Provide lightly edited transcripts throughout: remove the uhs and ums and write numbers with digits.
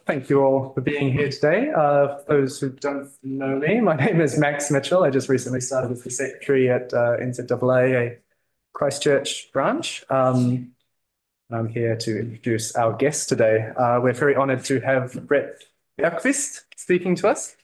Thank you all for being here today. For those who don't know me, my name is Max Mitchell. I just recently started as the secretary at NZAA, a Christchurch branch. I'm here to introduce our guest today. We're very honoured to have Brett Berquist speaking to us.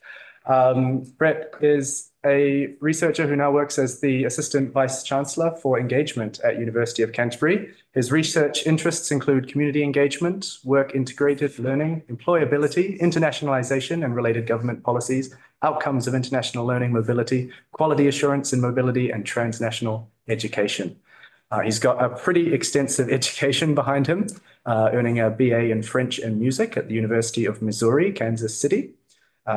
Brett is a researcher who now works as the Assistant Vice-Chancellor for Engagement at University of Canterbury. His research interests include community engagement, work-integrated learning, employability, internationalisation and related government policies, outcomes of international learning mobility, quality assurance in mobility, and transnational education. He's got a pretty extensive education behind him, earning a BA in French and Music at the University of Missouri, Kansas City.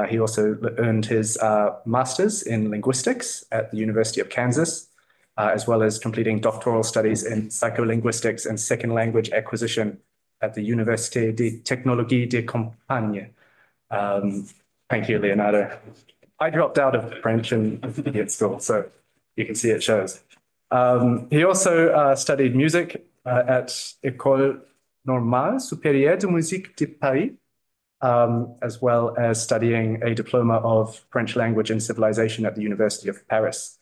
He also earned his master's in linguistics at the University of Kansas, as well as completing doctoral studies in psycholinguistics and second language acquisition at the Université de Technologie de Compiègne. Thank you, Leonardo. I dropped out of French and at school, so you can see it shows. He also studied music at École Normale Supérieure de Musique de Paris, as well as studying a diploma of French language and civilization at the University of Paris.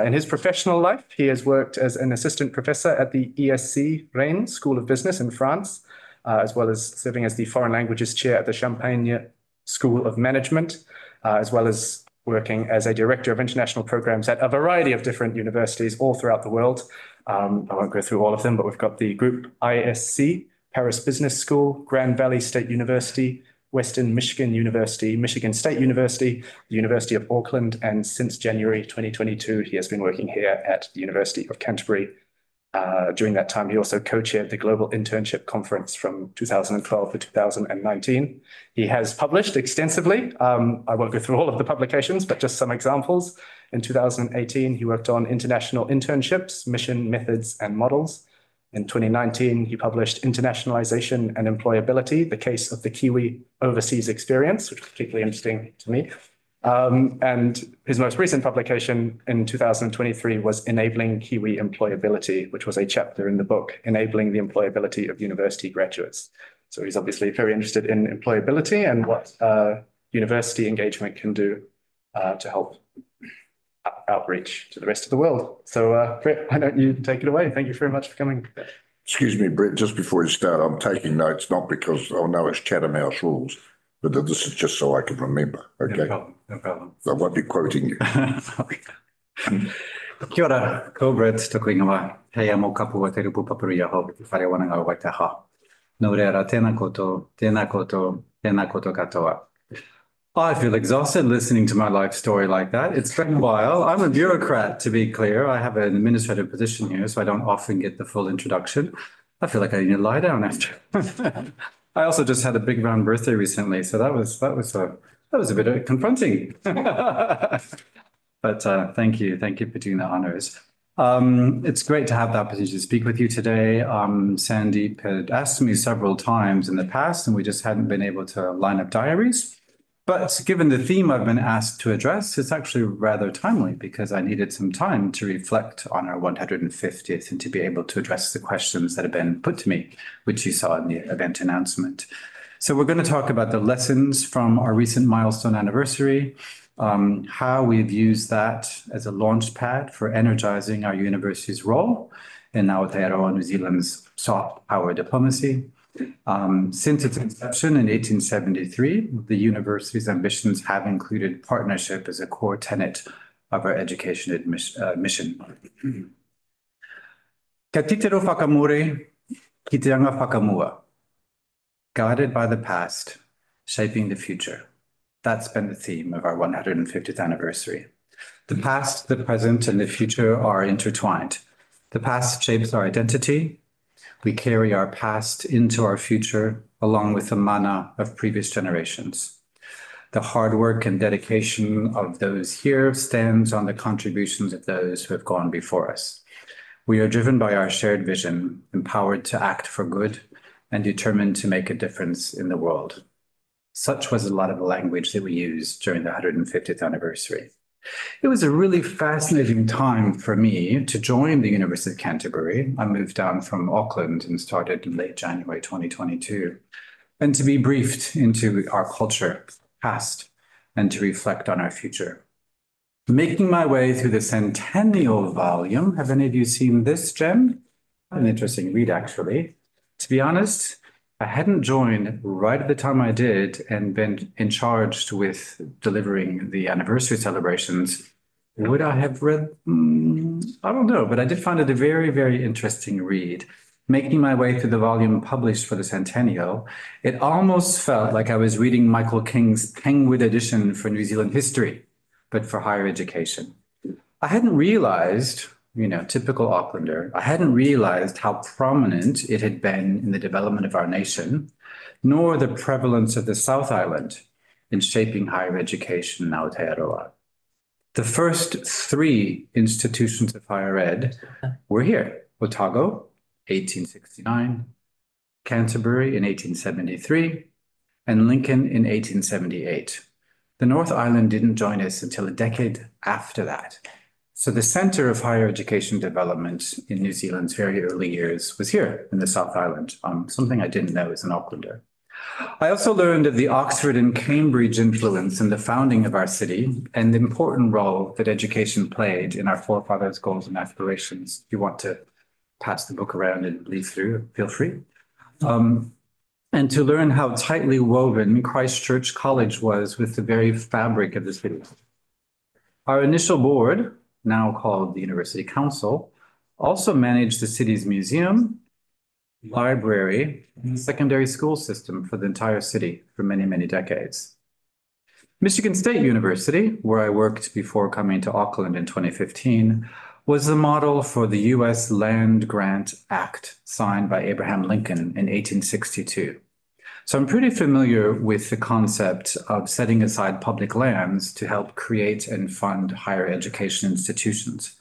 In his professional life, he has worked as an assistant professor at the ESC Rennes School of Business in France, as well as serving as the foreign languages chair at the Champagne School of Management, as well as working as a director of international programs at a variety of different universities all throughout the world. I won't go through all of them, but we've got the group ISC, Paris Business School, Grand Valley State University, Western Michigan University, Michigan State University, the University of Auckland, and since January 2022, he has been working here at the University of Canterbury. During that time, he also co-chaired the Global Internship Conference from 2012 to 2019. He has published extensively. I won't go through all of the publications, but just some examples. In 2018, he worked on international internships, mission, methods, and models. In 2019, he published Internationalization and Employability, the Case of the Kiwi Overseas Experience, which was particularly interesting to me. And his most recent publication in 2023 was Enabling Kiwi Employability, which was a chapter in the book, Enabling the Employability of University Graduates. So he's obviously very interested in employability and what university engagement can do to help outreach to the rest of the world. So Brett, why don't you take it away? Thank you very much for coming. Excuse me, Brett, just before you start, I'm taking notes, not because I know it's Chatham House rules, but this is just so I can remember, okay? No problem, no problem. I won't be quoting you. Kia ora, ko Brett, tōku ingoa. Hei Amokapua te rupu paparia ho, whare wananga o Waitaha. Nō reira, tēnā koutou, tēnā koutou, tēnā koutou katoa. I feel exhausted listening to my life story like that. It's been a while. I'm a bureaucrat, to be clear. I have an administrative position here, so I don't often get the full introduction. I feel like I need to lie down after. I also just had a big round birthday recently, so that was a bit confronting. But thank you for doing the honors. It's great to have the opportunity to speak with you today. Sandeep had asked me several times in the past, and we just hadn't been able to line up diaries. But given the theme I've been asked to address, it's actually rather timely because I needed some time to reflect on our 150th and to be able to address the questions that have been put to me, which you saw in the event announcement. So we're going to talk about the lessons from our recent milestone anniversary, how we've used that as a launch pad for energizing our university's role in Aotearoa New Zealand's soft power diplomacy. Since its inception in 1873, the university's ambitions have included partnership as a core tenet of our education mission. Ka titero whakamore, ki te anga whakamua. Guided by the past, shaping the future. That's been the theme of our 150th anniversary. The past, the present, and the future are intertwined. The past shapes our identity. We carry our past into our future, along with the mana of previous generations. The hard work and dedication of those here stands on the contributions of those who have gone before us. We are driven by our shared vision, empowered to act for good, and determined to make a difference in the world. Such was a lot of the language that we used during the 150th anniversary. It was a really fascinating time for me to join the University of Canterbury. I moved down from Auckland and started in late January 2022. and to be briefed into our culture, past, and to reflect on our future. Making my way through the centennial volume, have any of you seen this gem? An interesting read, actually. To be honest, I hadn't joined right at the time I did and been in charge with delivering the anniversary celebrations. Would I have read? I don't know, but I did find it a very, very interesting read. Making my way through the volume published for the centennial, it almost felt like I was reading Michael King's Penguin edition for New Zealand history, but for higher education. I hadn't realized, typical Aucklander, I hadn't realized how prominent it had been in the development of our nation, nor the prevalence of the South Island in shaping higher education in Aotearoa. The first three institutions of higher ed were here: Otago, 1869, Canterbury in 1873, and Lincoln in 1878. The North Island didn't join us until a decade after that. So the center of higher education development in New Zealand's very early years was here in the South Island, something I didn't know as an Aucklander. I also learned of the Oxford and Cambridge influence in the founding of our city and the important role that education played in our forefathers' goals and aspirations. If you want to pass the book around and leaf through, feel free. And to learn how tightly woven Christchurch College was with the very fabric of the city. Our initial board, now called the University Council, also managed the city's museum, library, and secondary school system for the entire city for many, many decades. Michigan State University, where I worked before coming to Auckland in 2015, was the model for the U.S. Land Grant Act signed by Abraham Lincoln in 1862. So I'm pretty familiar with the concept of setting aside public lands to help create and fund higher education institutions.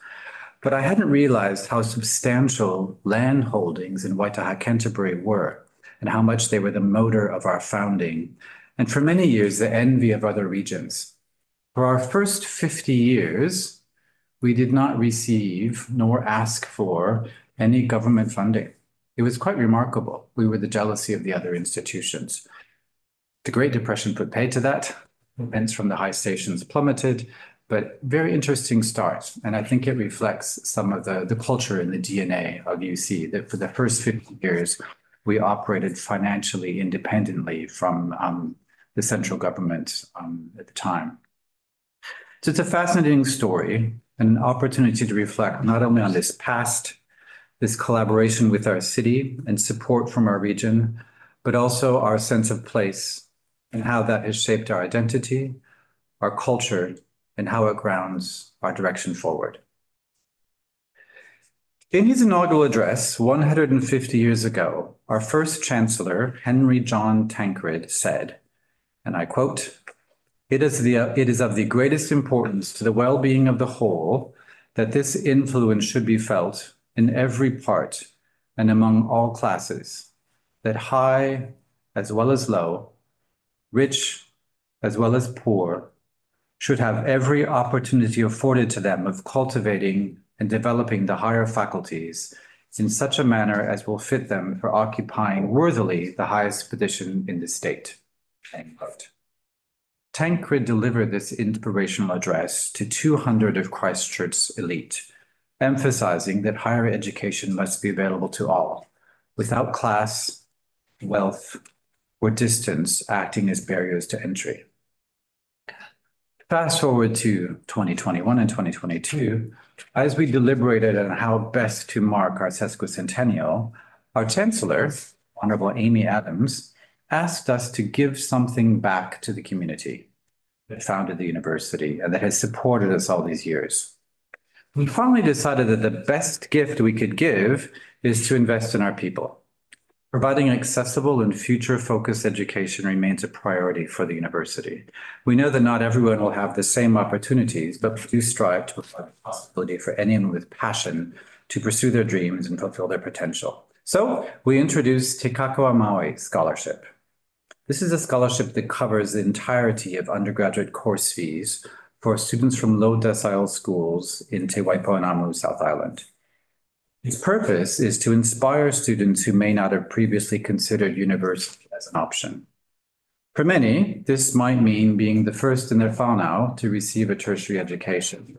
But I hadn't realized how substantial land holdings in Waitaha, Canterbury were, and how much they were the motor of our founding, and for many years, the envy of other regions. For our first 50 years, we did not receive nor ask for any government funding. It was quite remarkable. We were the jealousy of the other institutions. The Great Depression put paid to that. Rents from the high stations plummeted, but very interesting start. And I think it reflects some of the culture and the DNA of UC, that for the first 50 years, we operated financially independently from the central government at the time. So it's a fascinating story, an opportunity to reflect not only on this past, this collaboration with our city and support from our region, but also our sense of place and how that has shaped our identity, our culture, and how it grounds our direction forward. In his inaugural address 150 years ago, our first chancellor, Henry John Tancred, said, and I quote, it is of the greatest importance to the well-being of the whole that this influence should be felt in every part and among all classes, that high as well as low, rich as well as poor, should have every opportunity afforded to them of cultivating and developing the higher faculties in such a manner as will fit them for occupying worthily the highest position in the state. End quote. Tancred delivered this inspirational address to 200 of Christchurch's elite, emphasizing that higher education must be available to all, without class, wealth, or distance acting as barriers to entry. Fast forward to 2021 and 2022, as we deliberated on how best to mark our sesquicentennial, our Chancellor, Honorable Amy Adams, asked us to give something back to the community that founded the university and that has supported us all these years. We finally decided that the best gift we could give is to invest in our people. Providing accessible and future-focused education remains a priority for the university. We know that not everyone will have the same opportunities, but we do strive to provide the possibility for anyone with passion to pursue their dreams and fulfill their potential. So we introduced Te Kakua Maui Scholarship. This is a scholarship that covers the entirety of undergraduate course fees for students from low decile schools in Te Waipoanamu, South Island. Its purpose is to inspire students who may not have previously considered university as an option. For many, this might mean being the first in their whānau to receive a tertiary education.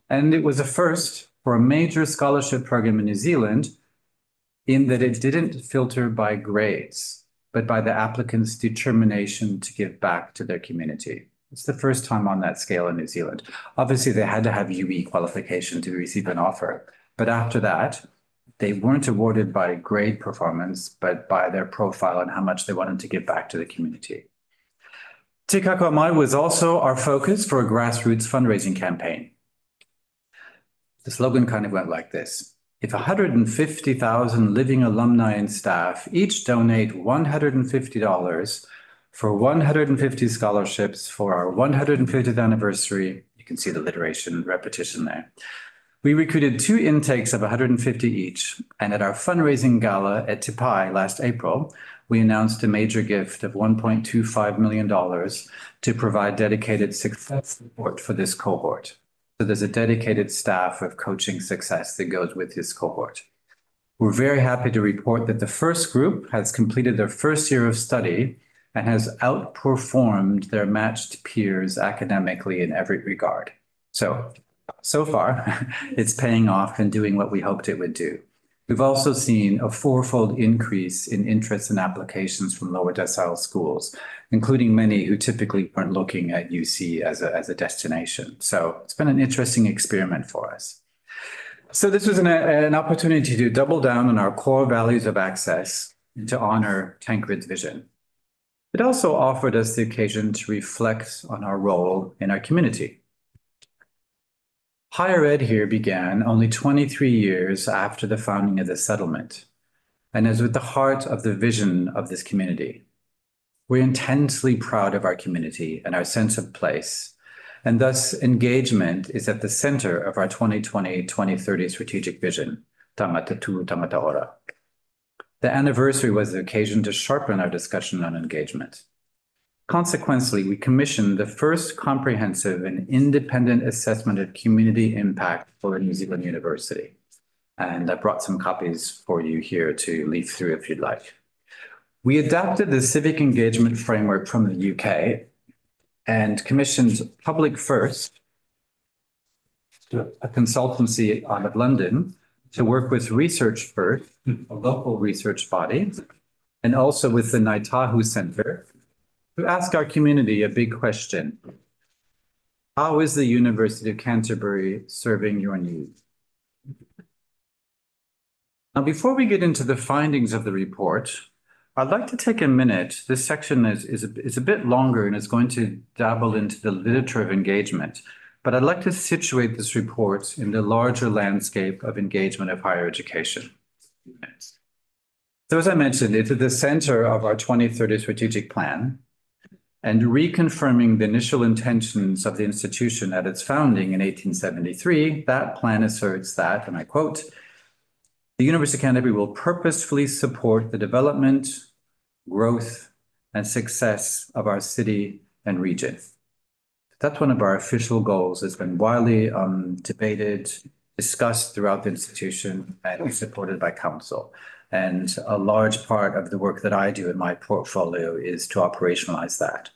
And it was a first for a major scholarship program in New Zealand in that it didn't filter by grades, but by the applicant's determination to give back to their community. It's the first time on that scale in New Zealand. Obviously, they had to have UE qualification to receive an offer. But after that, they weren't awarded by grade performance, but by their profile and how much they wanted to give back to the community. Te Kako Mai was also our focus for a grassroots fundraising campaign. The slogan kind of went like this: if 150,000 living alumni and staff each donate $150 for 150 scholarships for our 150th anniversary, you can see the alliteration and repetition there. We recruited 2 intakes of 150 each, and at our fundraising gala at Te Pai last April, we announced a major gift of $1.25 million to provide dedicated success support for this cohort. So there's a dedicated staff of coaching success that goes with this cohort. We're very happy to report that the first group has completed their first year of study and has outperformed their matched peers academically in every regard. So far, it's paying off and doing what we hoped it would do. We've also seen a 4-fold increase in interest and applications from lower decile schools, including many who typically weren't looking at UC as a destination. So it's been an interesting experiment for us. So this was an opportunity to double down on our core values of access and to honor Tancred's vision. It also offered us the occasion to reflect on our role in our community. Higher ed here began only 23 years after the founding of the settlement, and is with the heart of the vision of this community. We're intensely proud of our community and our sense of place, and thus engagement is at the center of our 2020-2030 strategic vision, Tangata Tu, Tangata Ora. The anniversary was the occasion to sharpen our discussion on engagement. Consequently, we commissioned the first comprehensive and independent assessment of community impact for a New Zealand university. And I brought some copies for you here to leaf through if you'd like. We adapted the civic engagement framework from the UK and commissioned Public First, a consultancy out of London, to work with Research First, a local research body, and also with the Naitahu Centre, to ask our community a big question. How is the University of Canterbury serving your needs? Now, before we get into the findings of the report, I'd like to take a minute. This section is a bit longer and is going to dabble into the literature of engagement, but I'd like to situate this report in the larger landscape of engagement of higher education. So as I mentioned, it's at the center of our 2030 strategic plan, and reconfirming the initial intentions of the institution at its founding in 1873, that plan asserts that, and I quote, the University of Canterbury will purposefully support the development, growth, and success of our city and region. That's one of our official goals. It's been widely debated, discussed throughout the institution, and supported by council. And a large part of the work that I do in my portfolio is to operationalize that.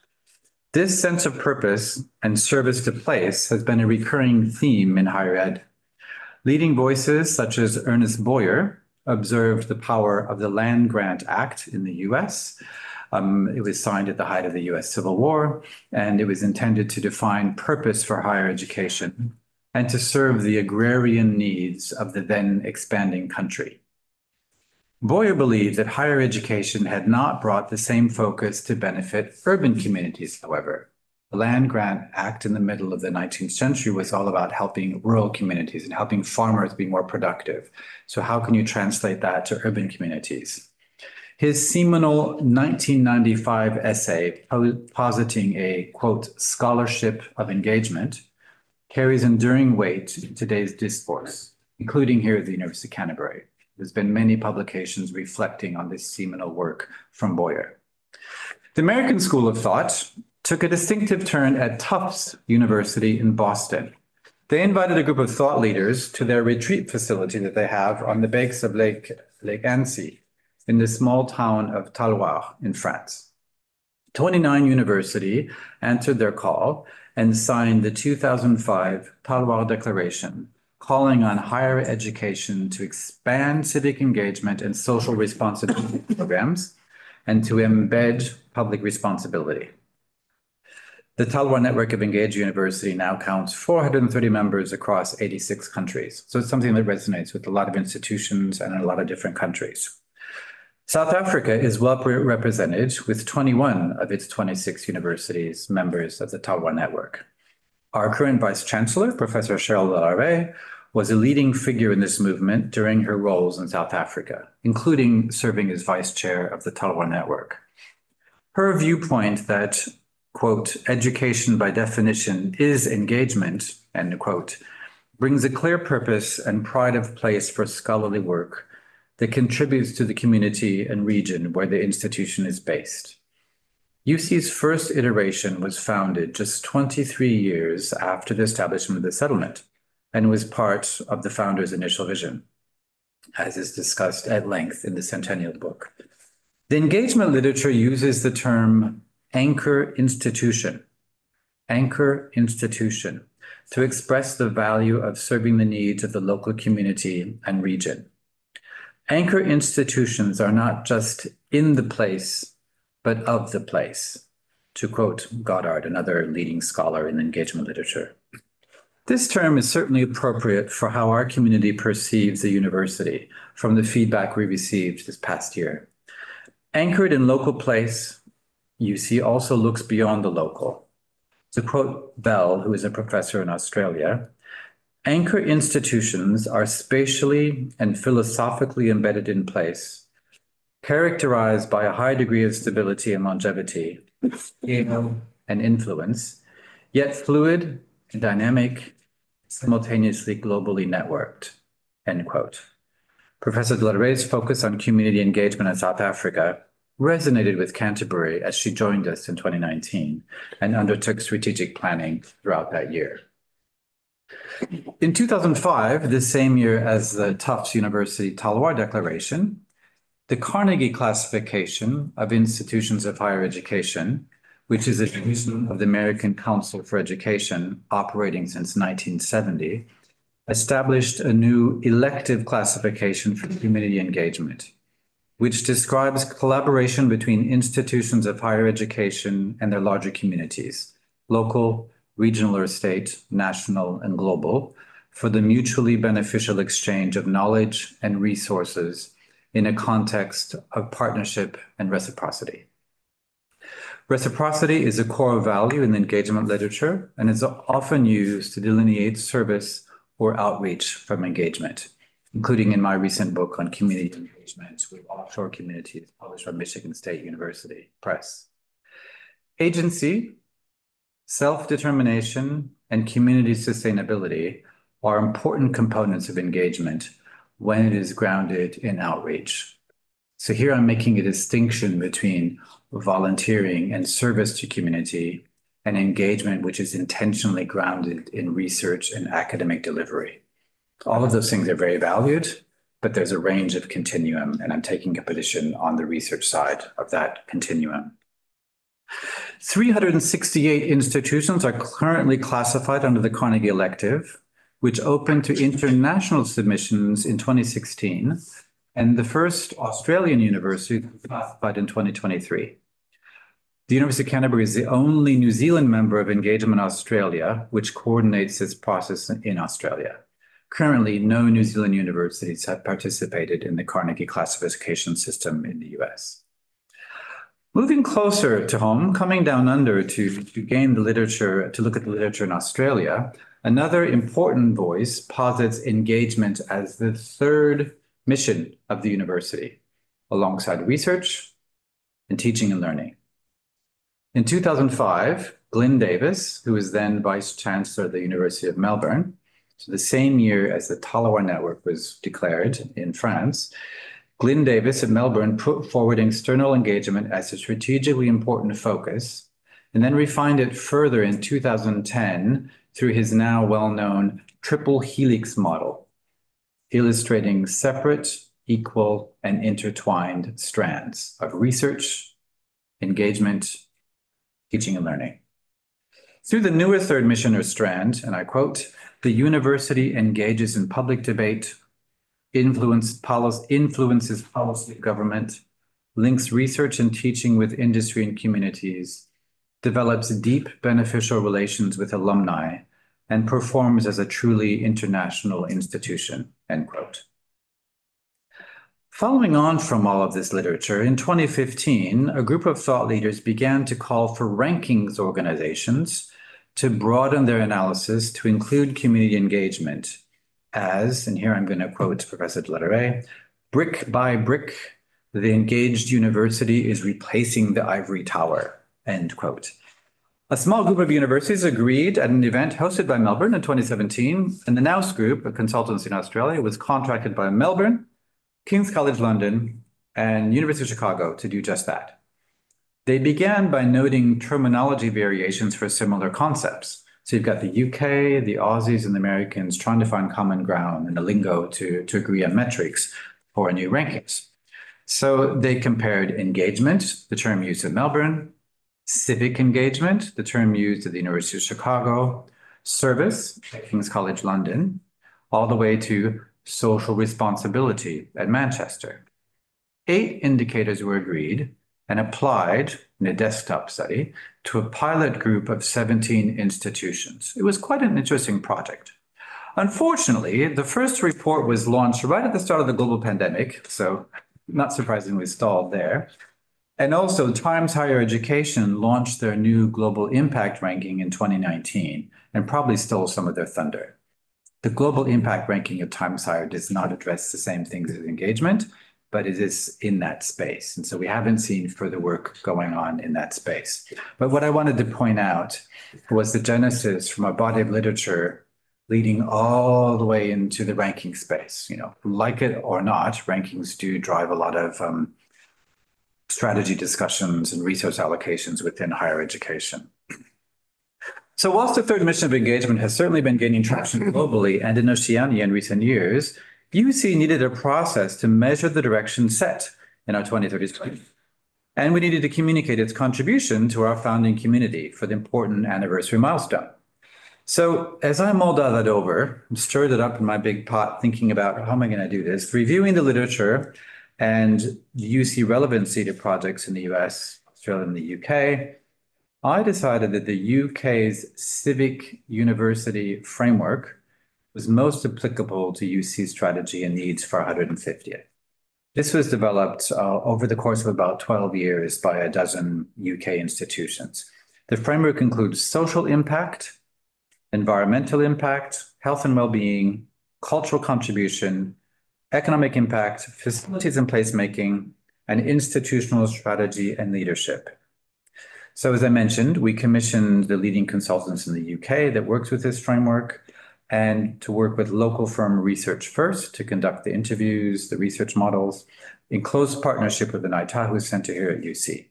This sense of purpose and service to place has been a recurring theme in higher ed. Leading voices such as Ernest Boyer observed the power of the Land Grant Act in the US. It was signed at the height of the US Civil War, and it was intended to define purpose for higher education and to serve the agrarian needs of the then expanding country. Boyer believed that higher education had not brought the same focus to benefit urban communities, however. The Land Grant Act in the middle of the 19th century was all about helping rural communities and helping farmers be more productive. So how can you translate that to urban communities? His seminal 1995 essay positing a, quote, scholarship of engagement carries enduring weight in today's discourse, including here at the University of Canterbury. There's been many publications reflecting on this seminal work from Boyer. The American School of Thought took a distinctive turn at Tufts University in Boston. They invited a group of thought leaders to their retreat facility that they have on the banks of Lake Annecy. in the small town of Talloires in France. 29 University answered their call and signed the 2005 Talloires Declaration, calling on higher education to expand civic engagement and social responsibility programs and to embed public responsibility. The Talloires Network of Engaged University now counts 430 members across 86 countries. So it's something that resonates with a lot of institutions and in a lot of different countries. South Africa is well represented with 21 of its 26 universities members of the Talloires Network. Our current Vice-Chancellor, Professor Cheryl Larrey, was a leading figure in this movement during her roles in South Africa, including serving as Vice Chair of the Talloires Network. Her viewpoint that, quote, education by definition is engagement, end quote, brings a clear purpose and pride of place for scholarly work that contributes to the community and region where the institution is based. UC's first iteration was founded just 23 years after the establishment of the settlement and was part of the founder's initial vision, as is discussed at length in the Centennial book. The engagement literature uses the term anchor institution, to express the value of serving the needs of the local community and region. Anchor institutions are not just in the place, but of the place, to quote Goddard, another leading scholar in engagement literature. This term is certainly appropriate for how our community perceives the university from the feedback we received this past year. Anchored in local place, UC also looks beyond the local. To quote Bell, who is a professor in Australia, anchor institutions are spatially and philosophically embedded in place, characterized by a high degree of stability and longevity, scale and influence, yet fluid and dynamic, simultaneously globally networked, end quote. Professor Larrey's focus on community engagement in South Africa resonated with Canterbury as she joined us in 2019 and undertook strategic planning throughout that year. In 2005, the same year as the Tufts University Talloires Declaration, the Carnegie Classification of Institutions of Higher Education, which is a division of the American Council for Education operating since 1970, established a new elective classification for community engagement, which describes collaboration between institutions of higher education and their larger communities, local, regional or state, national, and global, for the mutually beneficial exchange of knowledge and resources in a context of partnership and reciprocity. Reciprocity is a core value in the engagement literature and is often used to delineate service or outreach from engagement, including in my recent book on community engagement with offshore communities published by Michigan State University Press. Agency, self-determination, and community sustainability are important components of engagement when it is grounded in outreach. So here I'm making a distinction between volunteering and service to community and engagement, which is intentionally grounded in research and academic delivery. All of those things are very valued, but there's a range of continuum, and I'm taking a position on the research side of that continuum. 368 institutions are currently classified under the Carnegie elective, which opened to international submissions in 2016, and the first Australian university classified in 2023. The University of Canterbury is the only New Zealand member of Engagement Australia, which coordinates this process in Australia. Currently, no New Zealand universities have participated in the Carnegie classification system in the US. Moving closer to home, coming down under to gain the literature, to look at the literature in Australia, another important voice posits engagement as the third mission of the university, alongside research and teaching and learning. In 2005, Glyn Davis, who was then Vice-Chancellor of the University of Melbourne, so the same year as the Talloires Network was declared in France, Glyn Davis at Melbourne put forward external engagement as a strategically important focus, and then refined it further in 2010 through his now well-known triple helix model, illustrating separate equal, and intertwined strands of research, engagement, teaching and learning. Through the newer third mission or strand, and I quote, the university engages in public debate, influences policy of government, links research and teaching with industry and communities, develops deep beneficial relations with alumni, and performs as a truly international institution, end quote. Following on from all of this literature, in 2015, a group of thought leaders began to call for rankings organizations to broaden their analysis to include community engagement as, and here I'm going to quote Professor de la Rey, brick by brick, the engaged university is replacing the ivory tower, end quote. A small group of universities agreed at an event hosted by Melbourne in 2017, and the Nous Group, a consultancy in Australia, was contracted by Melbourne, King's College London, and University of Chicago to do just that. They began by noting terminology variations for similar concepts. So you've got the UK, the Aussies, and the Americans trying to find common ground in the lingo to agree on metrics for new rankings. So they compared engagement, the term used in Melbourne, civic engagement, the term used at the University of Chicago, service at King's College London, all the way to social responsibility at Manchester. 8 indicators were agreed and applied in a desktop study to a pilot group of 17 institutions. It was quite an interesting project. Unfortunately, the first report was launched right at the start of the global pandemic, so not surprisingly stalled there. And also, Times Higher Education launched their new global impact ranking in 2019 and probably stole some of their thunder. The global impact ranking of Times Higher does not address the same things as engagement, but it is in that space. And so we haven't seen further work going on in that space. But what I wanted to point out was the genesis from a body of literature leading all the way into the ranking space. You know, like it or not, rankings do drive a lot of strategy discussions and resource allocations within higher education. So whilst the third mission of engagement has certainly been gaining traction globally and in Oceania in recent years, UC needed a process to measure the direction set in our 2030 strategy. And we needed to communicate its contribution to our founding community for the important anniversary milestone. So as I mulled that over, stirred it up in my big pot, thinking about how am I going to do this, reviewing the literature and the UC relevancy to projects in the US, Australia, and the UK, I decided that the UK's civic university framework was most applicable to UC's strategy and needs for 150th. This was developed over the course of about 12 years by a dozen UK institutions. The framework includes social impact, environmental impact, health and well-being, cultural contribution, economic impact, facilities and placemaking, and institutional strategy and leadership. So as I mentioned, we commissioned the leading consultants in the UK that works with this framework and to work with local firm Research First to conduct the interviews, the research models, in close partnership with the Naitahu Center here at UC.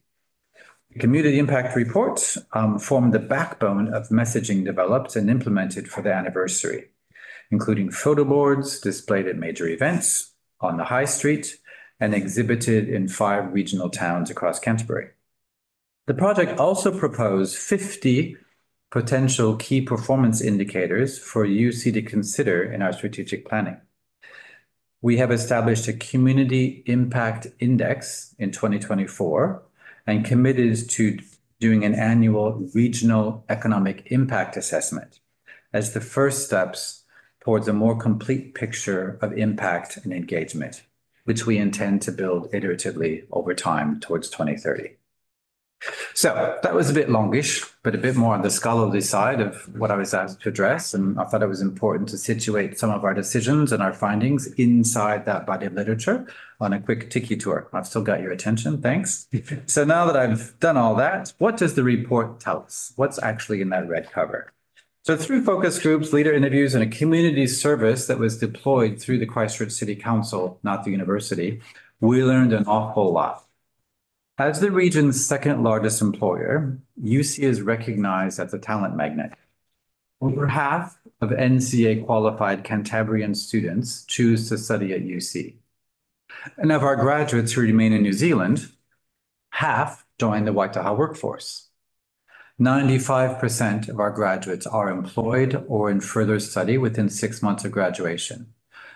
The Community Impact Report formed the backbone of messaging developed and implemented for the anniversary, including photo boards displayed at major events on the high street and exhibited in 5 regional towns across Canterbury. The project also proposed 50 potential key performance indicators for UC to consider in our strategic planning. We have established a Community Impact Index in 2024 and committed to doing an annual regional economic impact assessment as the first steps towards a more complete picture of impact and engagement, which we intend to build iteratively over time towards 2030. So that was a bit longish, but a bit more on the scholarly side of what I was asked to address. And I thought it was important to situate some of our decisions and our findings inside that body of literature on a quick tiki tour. I've still got your attention. Thanks. So now that I've done all that, what does the report tell us? What's actually in that red cover? So through focus groups, leader interviews, and a community service that was deployed through the Christchurch City Council, not the university, we learned an awful lot. As the region's second largest employer, UC is recognized as a talent magnet. Over half of NCA qualified Cantabrian students choose to study at UC. And of our graduates who remain in New Zealand, half join the Waitaha workforce. 95% of our graduates are employed or in further study within 6 months of graduation.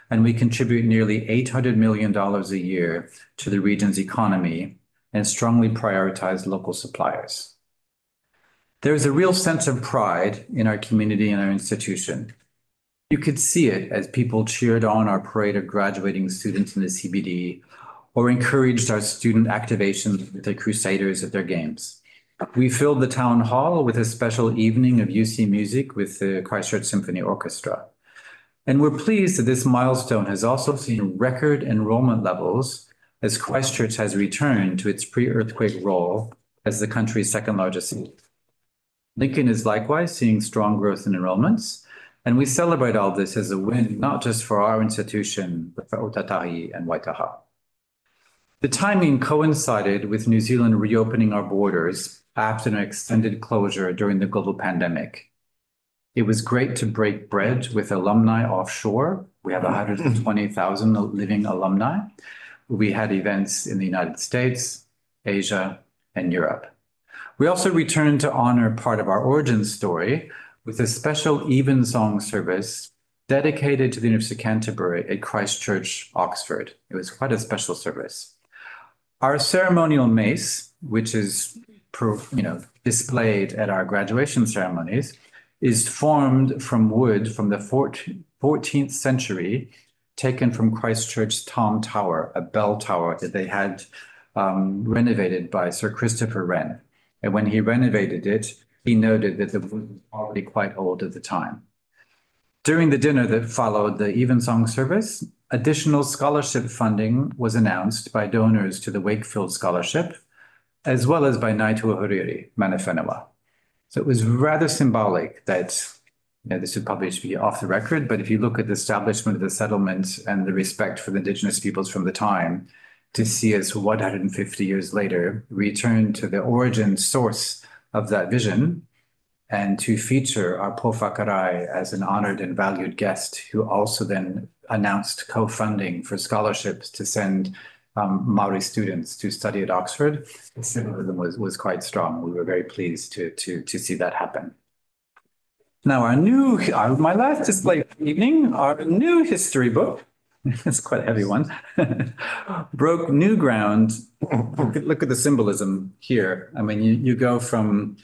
And we contribute nearly $800 million a year to the region's economy and strongly prioritize local suppliers. There is a real sense of pride in our community and our institution. You could see it as people cheered on our parade of graduating students in the CBD or encouraged our student activations with the Crusaders at their games. We filled the town hall with a special evening of UC music with the Christchurch Symphony Orchestra. And we're pleased that this milestone has also seen record enrollment levels as Christchurch has returned to its pre-earthquake role as the country's second largest city. Lincoln is likewise seeing strong growth in enrollments, and we celebrate all this as a win, not just for our institution, but for Ōtautahi and Waitaha. The timing coincided with New Zealand reopening our borders after an extended closure during the global pandemic. It was great to break bread with alumni offshore. We have 120,000 living alumni. We had events in the United States, Asia, and Europe. We also returned to honor part of our origin story with a special evensong service dedicated to the University of Canterbury at Christchurch, Oxford. It was quite a special service. Our ceremonial mace, which is displayed at our graduation ceremonies, is formed from wood from the 14th century, taken from Christchurch's Tom Tower, a bell tower that they had renovated by Sir Christopher Wren. And when he renovated it, he noted that the wood was already quite old at the time. During the dinner that followed the evensong service, additional scholarship funding was announced by donors to the Wakefield Scholarship, as well as by Ngāi Tuahuriri, Mana Whenua. So it was rather symbolic that, this would probably be off the record, but if you look at the establishment of the settlement and the respect for the indigenous peoples from the time, to see us 150 years later return to the origin source of that vision and to feature our pōwhakarai as an honored and valued guest who also then announced co-funding for scholarships to send Maori students to study at Oxford. The symbolism was quite strong. We were very pleased to see that happen. Now my last display of the evening, our new history book, it's quite a heavy one, broke new ground. Look at the symbolism here. I mean, you go from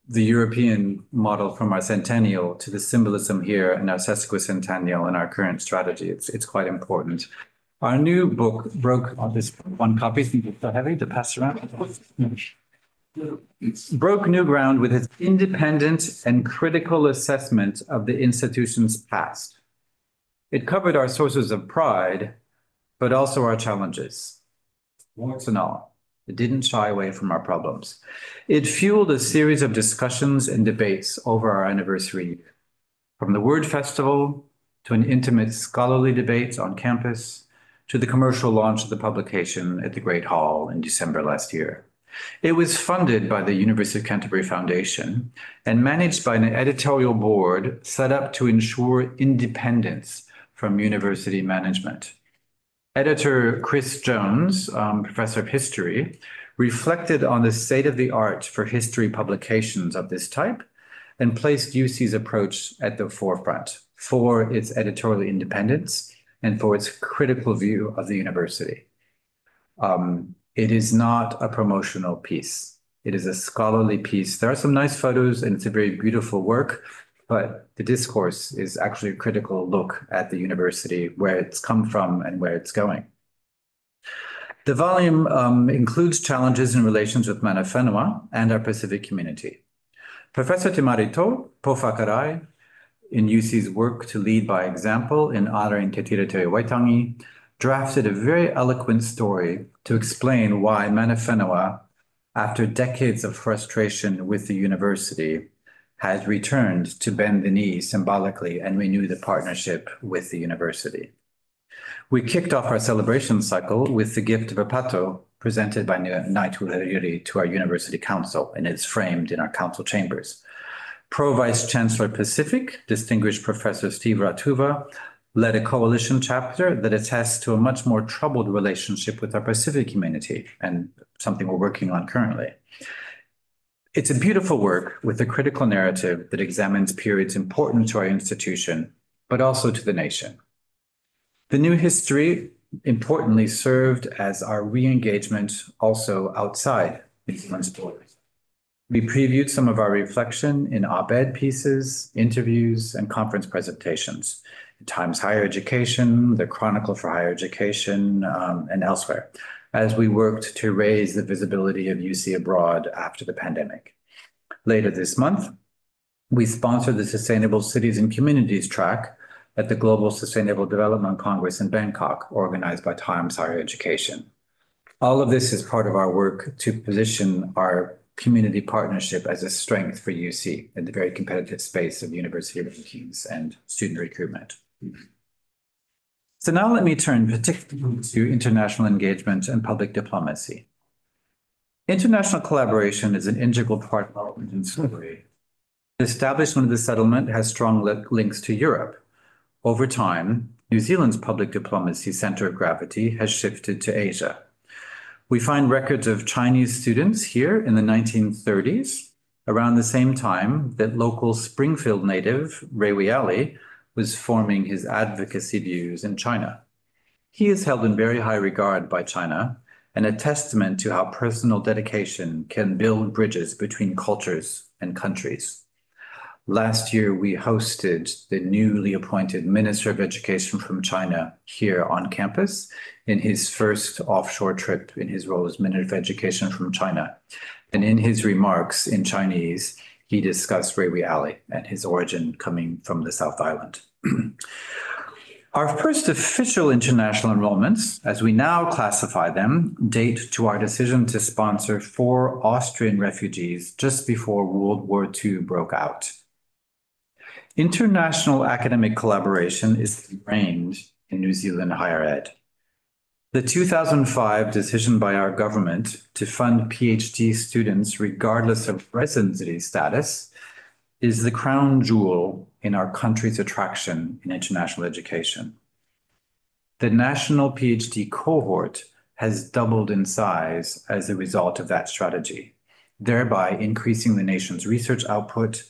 the European model from our centennial to the symbolism here in our sesquicentennial and our current strategy. It's quite important. Our new book broke on this one copy, I think it's so heavy to pass around. Broke new ground with its independent and critical assessment of the institution's past. It covered our sources of pride, but also our challenges. Warts and all, it didn't shy away from our problems. It fueled a series of discussions and debates over our anniversary year, from the Word Festival to an intimate scholarly debate on campus, to the commercial launch of the publication at the Great Hall in December last year. It was funded by the University of Canterbury Foundation and managed by an editorial board set up to ensure independence from university management. Editor Chris Jones, professor of history, reflected on the state of the art for history publications of this type and placed UC's approach at the forefront for its editorial independence and for its critical view of the university. It is not a promotional piece. It is a scholarly piece. There are some nice photos and it's a very beautiful work, but the discourse is actually a critical look at the university, where it's come from and where it's going. The volume includes challenges in relations with Mana Whenua and our Pacific community. Professor Te Marito Pōwhakarai, in UC's work to lead by example in honoring Te Tira Waitangi, drafted a very eloquent story to explain why Mana Whenua, after decades of frustration with the university, has returned to bend the knee symbolically and renew the partnership with the university. We kicked off our celebration cycle with the gift of a pato presented by Ngāi Tuahuriri to our University Council, and it's framed in our council chambers. Pro Vice-Chancellor Pacific, Distinguished Professor Steve Ratuva, led a coalition chapter that attests to a much more troubled relationship with our Pacific community, and something we're working on currently. It's a beautiful work with a critical narrative that examines periods important to our institution, but also to the nation. The new history importantly served as our re-engagement also outside New Zealand's borders. We previewed some of our reflection in op-ed pieces, interviews, and conference presentations in Times Higher Education, the Chronicle for Higher Education, and elsewhere, as we worked to raise the visibility of UC abroad after the pandemic. Later this month, we sponsored the Sustainable Cities and Communities track at the Global Sustainable Development Congress in Bangkok, organized by Times Higher Education. All of this is part of our work to position our community partnership as a strength for UC in the very competitive space of university rankings and student recruitment. So now let me turn particularly to international engagement and public diplomacy. International collaboration is an integral part of our origin story. The establishment of the settlement has strong links to Europe. Over time, New Zealand's public diplomacy center of gravity has shifted to Asia. We find records of Chinese students here in the 1930s, around the same time that local Springfield native Rewi Ali was forming his advocacy views in China. He is held in very high regard by China and a testament to how personal dedication can build bridges between cultures and countries. Last year, we hosted the newly appointed Minister of Education from China here on campus in his first offshore trip in his role as Minister of Education from China. And in his remarks in Chinese, he discussed Rewi Ali and his origin coming from the South Island. Our first official international enrollments, as we now classify them, date to our decision to sponsor 4 Austrian refugees just before World War II broke out. International academic collaboration is ingrained in New Zealand higher ed. The 2005 decision by our government to fund PhD students regardless of residency status is the crown jewel in our country's attraction in international education. The national PhD cohort has doubled in size as a result of that strategy, thereby increasing the nation's research output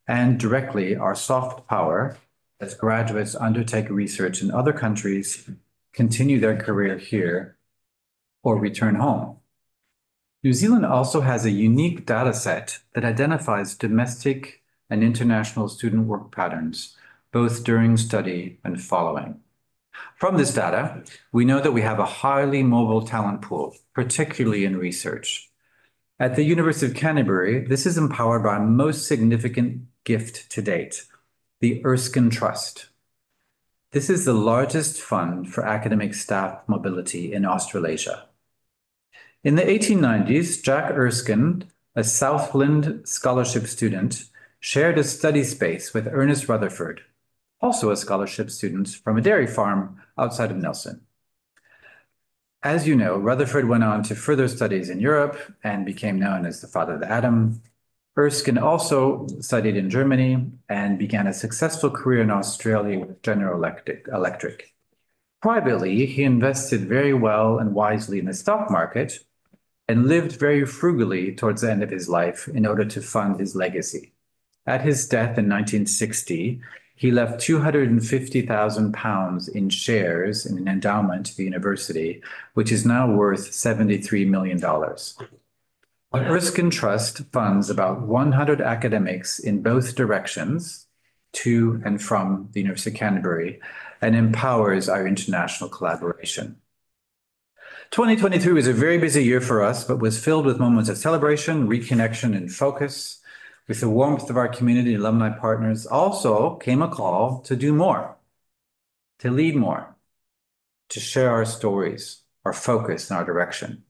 and directly our soft power as graduates undertake research in other countries, continue their career here, or return home. New Zealand also has a unique data set that identifies domestic and international student work patterns, both during study and following. From this data, we know that we have a highly mobile talent pool, particularly in research. At the University of Canterbury, this is empowered by our most significant gift to date, the Erskine Trust. This is the largest fund for academic staff mobility in Australasia. In the 1890s, Jack Erskine, a Southland scholarship student, shared a study space with Ernest Rutherford, also a scholarship student from a dairy farm outside of Nelson. As you know, Rutherford went on to further studies in Europe and became known as the father of the atom. Erskine also studied in Germany and began a successful career in Australia with General Electric. Privately, he invested very well and wisely in the stock market and lived very frugally towards the end of his life in order to fund his legacy. At his death in 1960, he left £250,000 in shares in an endowment to the university, which is now worth $73 million. The Erskine Trust funds about 100 academics in both directions, to and from the University of Canterbury, and empowers our international collaboration. 2023 was a very busy year for us, but was filled with moments of celebration, reconnection, and focus. With the warmth of our community and alumni partners, also came a call to do more, to lead more, to share our stories, our focus, and our direction.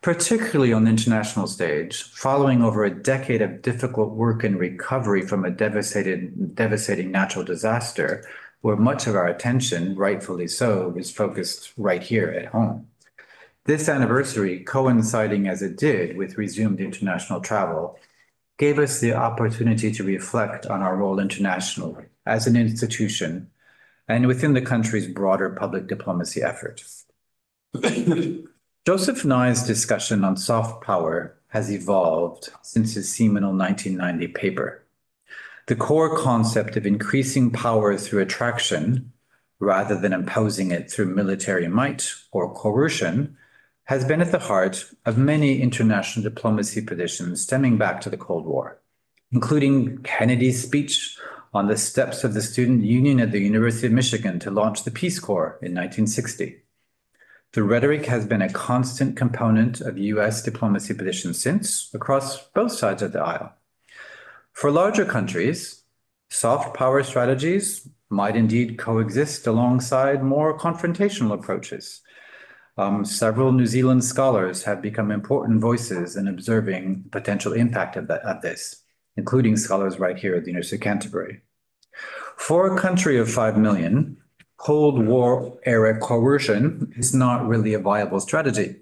Particularly on the international stage, following over a decade of difficult work and recovery from a devastating natural disaster, where much of our attention, rightfully so, was focused right here at home. This anniversary, coinciding as it did with resumed international travel, gave us the opportunity to reflect on our role internationally as an institution and within the country's broader public diplomacy effort. Joseph Nye's discussion on soft power has evolved since his seminal 1990 paper. The core concept of increasing power through attraction, rather than imposing it through military might or coercion, has been at the heart of many international diplomacy positions stemming back to the Cold War, including Kennedy's speech on the steps of the Student Union at the University of Michigan to launch the Peace Corps in 1960. The rhetoric has been a constant component of US diplomacy positions since, across both sides of the aisle. For larger countries, soft power strategies might indeed coexist alongside more confrontational approaches. Several New Zealand scholars have become important voices in observing the potential impact of this, including scholars right here at the University of Canterbury. For a country of 5 million, Cold War era coercion is not really a viable strategy,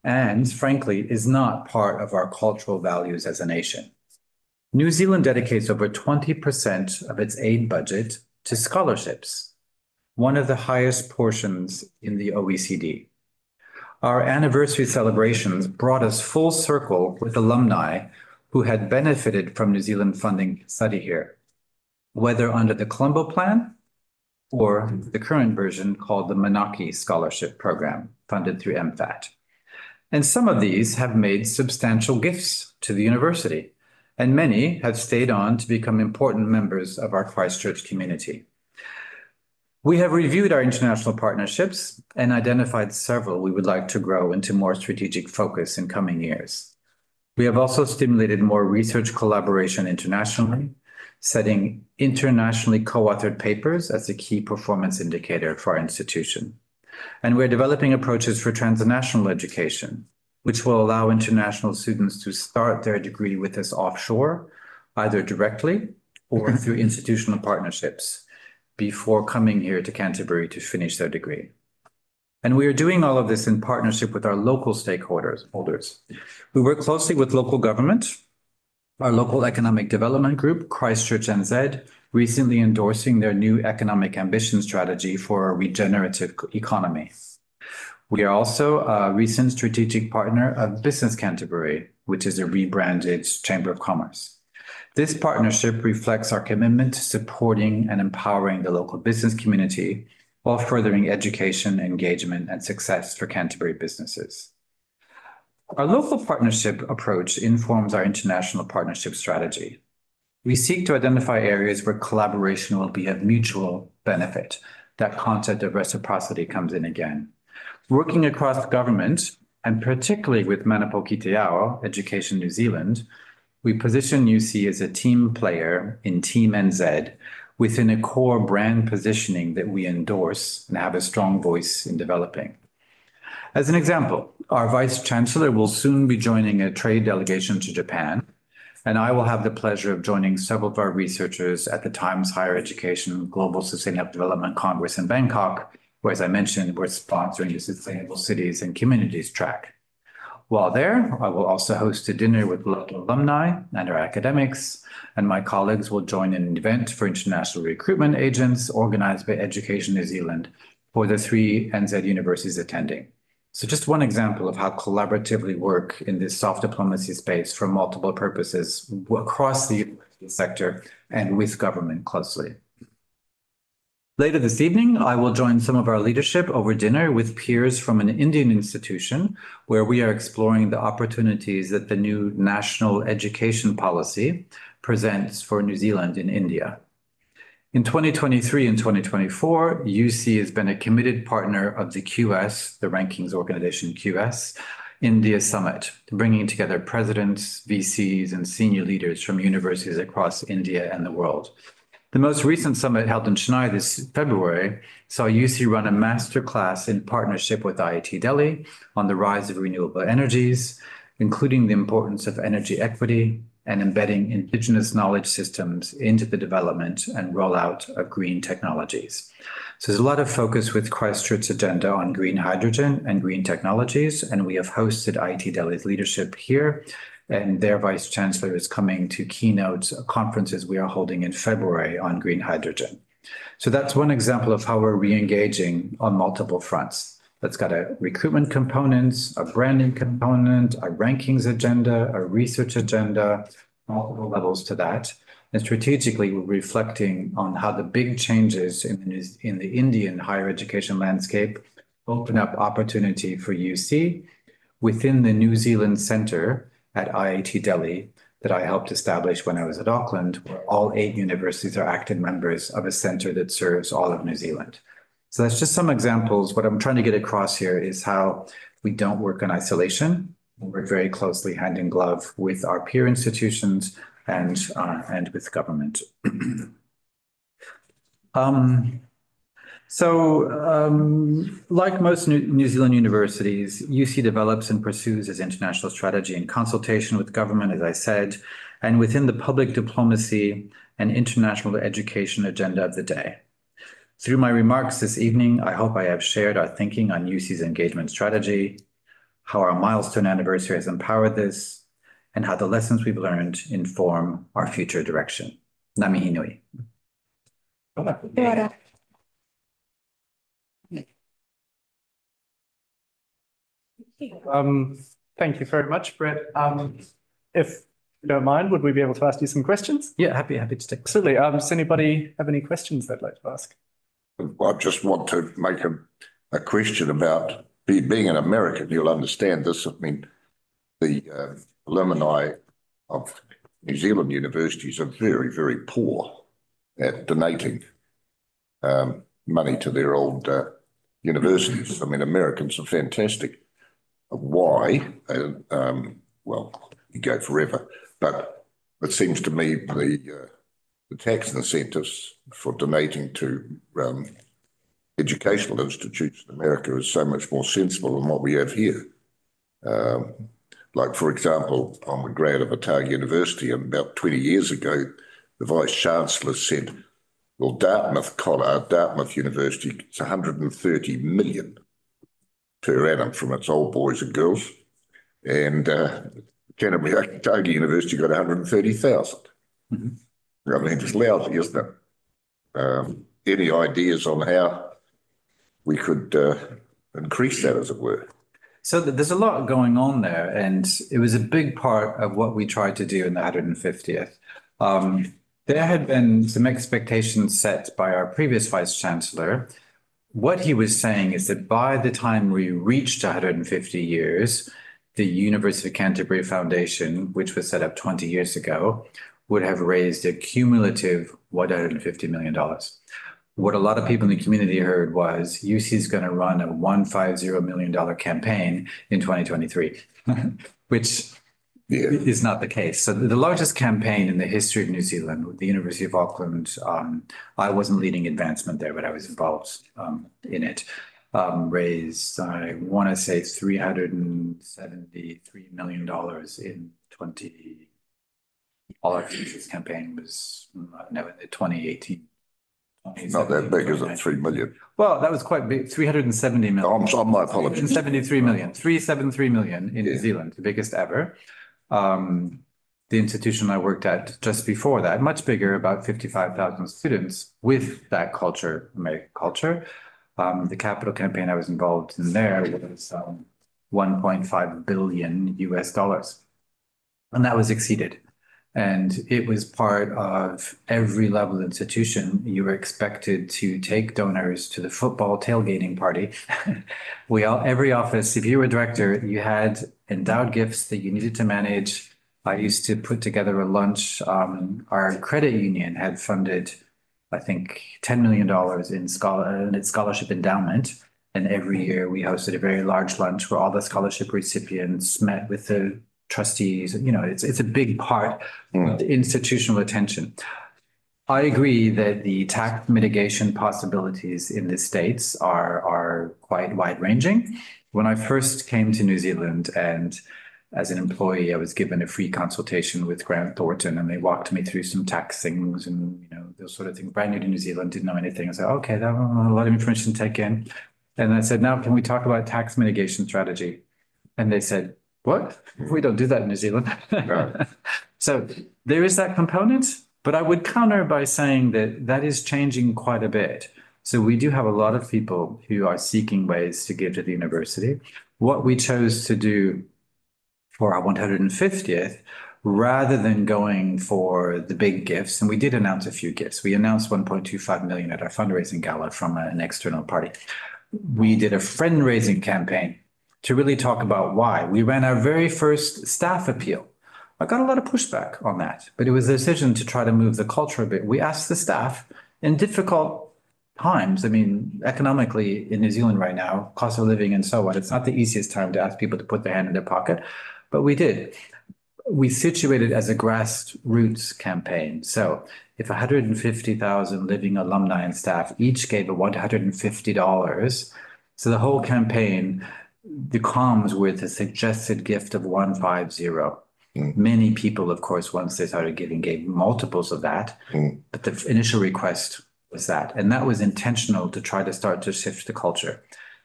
and frankly, is not part of our cultural values as a nation. New Zealand dedicates over 20% of its aid budget to scholarships, one of the highest portions in the OECD. Our anniversary celebrations brought us full circle with alumni who had benefited from New Zealand funding to study here, whether under the Colombo Plan or the current version called the Manaki Scholarship Program, funded through MFAT. And some of these have made substantial gifts to the university, and many have stayed on to become important members of our Christchurch community. We have reviewed our international partnerships and identified several we would like to grow into more strategic focus in coming years. We have also stimulated more research collaboration internationally, setting internationally co-authored papers as a key performance indicator for our institution. And we're developing approaches for transnational education, which will allow international students to start their degree with us offshore, either directly or through institutional partnerships, before coming here to Canterbury to finish their degree. And we are doing all of this in partnership with our local stakeholders. We work closely with local government, our local economic development group, Christchurch NZ, recently endorsing their new economic ambition strategy for a regenerative economy. We are also a recent strategic partner of Business Canterbury, which is a rebranded Chamber of Commerce. This partnership reflects our commitment to supporting and empowering the local business community while furthering education, engagement, and success for Canterbury businesses. Our local partnership approach informs our international partnership strategy. We seek to identify areas where collaboration will be of mutual benefit. That concept of reciprocity comes in again. Working across government, and particularly with Manapo Ki Te Ao, Education New Zealand, we position UC as a team player in Team NZ within a core brand positioning that we endorse and have a strong voice in developing. As an example, our Vice-Chancellor will soon be joining a trade delegation to Japan, and I will have the pleasure of joining several of our researchers at the Times Higher Education Global Sustainable Development Congress in Bangkok, where, as I mentioned, we're sponsoring the Sustainable Cities and Communities track. While there, I will also host a dinner with local alumni and our academics, and my colleagues will join an event for international recruitment agents organized by Education New Zealand for the 3 NZ universities attending. So just one example of how collaboratively work in this soft diplomacy space for multiple purposes across the university sector and with government closely. Later this evening, I will join some of our leadership over dinner with peers from an Indian institution where we are exploring the opportunities that the new national education policy presents for New Zealand in India. In 2023 and 2024, UC has been a committed partner of the QS, the rankings organization QS, India Summit, bringing together presidents, VCs, and senior leaders from universities across India and the world. The most recent summit held in Chennai this February saw UC run a masterclass in partnership with IIT Delhi on the rise of renewable energies, including the importance of energy equity and embedding indigenous knowledge systems into the development and rollout of green technologies. So there's a lot of focus with Christchurch's agenda on green hydrogen and green technologies, and we have hosted IIT Delhi's leadership here, and their Vice-Chancellor is coming to keynote conferences we are holding in February on green hydrogen. So that's one example of how we're re-engaging on multiple fronts. That's got a recruitment component, a branding component, a rankings agenda, a research agenda, multiple levels to that. And strategically, we're reflecting on how the big changes in the Indian higher education landscape open up opportunity for UC within the New Zealand Centre at IIT Delhi that I helped establish when I was at Auckland, where all 8 universities are active members of a centre that serves all of New Zealand. So that's just some examples. What I'm trying to get across here is how we don't work in isolation. We work very closely hand in glove with our peer institutions and with government. Like most New Zealand universities, UC develops and pursues its international strategy in consultation with government, as I said, and within the public diplomacy and international education agenda of the day. Through my remarks this evening, I hope I have shared our thinking on UC's engagement strategy, how our milestone anniversary has empowered this, and how the lessons we've learned inform our future direction. Ngā mihi nui. Thank you very much, Brett. If you don't mind, would we be able to ask you some questions? Yeah, happy to take. Absolutely. Does anybody have any questions they'd like to ask? I just want to make a question about being an American. You'll understand this. I mean, the alumni of New Zealand universities are very, very poor at donating money to their old universities. I mean, Americans are fantastic. Why? Well, you go forever, but it seems to me the tax incentives for donating to educational institutes in America is so much more sensible than what we have here. Like, for example, I'm a grad of Aotearoa University, and about 20 years ago, the Vice-Chancellor said, well, Dartmouth University gets 130 million per annum from its old boys and girls, and Canterbury Aotearoa University got 130,000. Mm-hmm. I mean, it's lousy, isn't it? Any ideas on how we could increase that, as it were? So there's a lot going on there, and it was a big part of what we tried to do in the 150th. There had been some expectations set by our previous Vice-Chancellor. What he was saying is that by the time we reached 150 years, the University of Canterbury Foundation, which was set up 20 years ago, would have raised a cumulative $150 million. What a lot of people in the community heard was UC is going to run a $150 million campaign in 2023, which is not the case. So the largest campaign in the history of New Zealand, with the University of Auckland, I wasn't leading advancement there, but I was involved in it, raised, I want to say $373 million in 20. All our teachers campaign was in the 2018. Not that big, is it? 3 million. Well, that was quite big. 370 million. Oh, my apologies. 373 million. 373 million in New Zealand, the biggest ever. The institution I worked at just before that, much bigger, about 55,000 students with that culture, American culture. The capital campaign I was involved in there was $1.5 billion US. And that was exceeded. And it was part of every level institution. You were expected to take donors to the football tailgating party. Every office, if you were a director, you had endowed gifts that you needed to manage. I used to put together a lunch. Our credit union had funded, I think, $10 million in its scholarship endowment. And every year we hosted a very large lunch where all the scholarship recipients met with the trustees. You know, it's a big part of the institutional attention. I agree that the tax mitigation possibilities in the States are quite wide-ranging. When I first came to New Zealand, and as an employee, I was given a free consultation with Grant Thornton, and they walked me through some tax things and, you know, those sort of things. Brand new to New Zealand, didn't know anything. I said, okay, that was a lot of information to take in. And I said, now can we talk about tax mitigation strategy? And they said, what? We don't do that in New Zealand. No. So there is that component. But I would counter by saying that that is changing quite a bit. So we do have a lot of people who are seeking ways to give to the university. What we chose to do for our 150th, rather than going for the big gifts, and we did announce a few gifts. We announced 1.25 million at our fundraising gala from an external party. We did a friend-raising campaign to really talk about why. We ran our very first staff appeal. I got a lot of pushback on that, but it was a decision to try to move the culture a bit. We asked the staff in difficult times. I mean, economically in New Zealand right now, cost of living and so on, it's not the easiest time to ask people to put their hand in their pocket, but we did. We situated as a grassroots campaign. So if 150,000 living alumni and staff each gave $150, so the whole campaign becomes with a suggested gift of 150. Many people, of course, once they started giving, gave multiples of that. But the initial request was that. And that was intentional to try to start to shift the culture.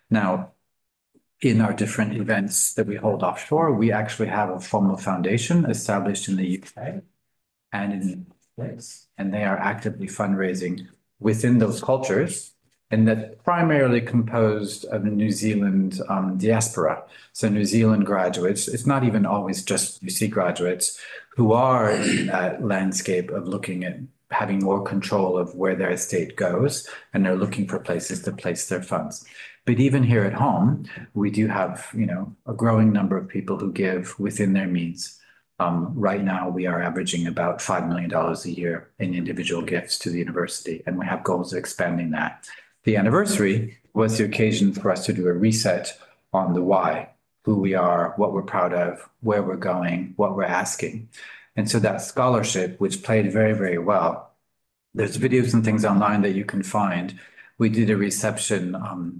Now, in our different events that we hold offshore, we actually have a formal foundation established in the UK and in the US, and they are actively fundraising within those cultures, and that primarily composed of New Zealand diaspora. So New Zealand graduates, it's not even always just UC graduates who are in that landscape of looking at having more control of where their estate goes, and they're looking for places to place their funds. But even here at home, we do have, a growing number of people who give within their means. Right now, we are averaging about $5 million a year in individual gifts to the university, and we have goals of expanding that. The anniversary was the occasion for us to do a reset on the why, who we are, what we're proud of, where we're going, what we're asking. And so that scholarship, which played very, very well, there's videos and things online that you can find. We did a reception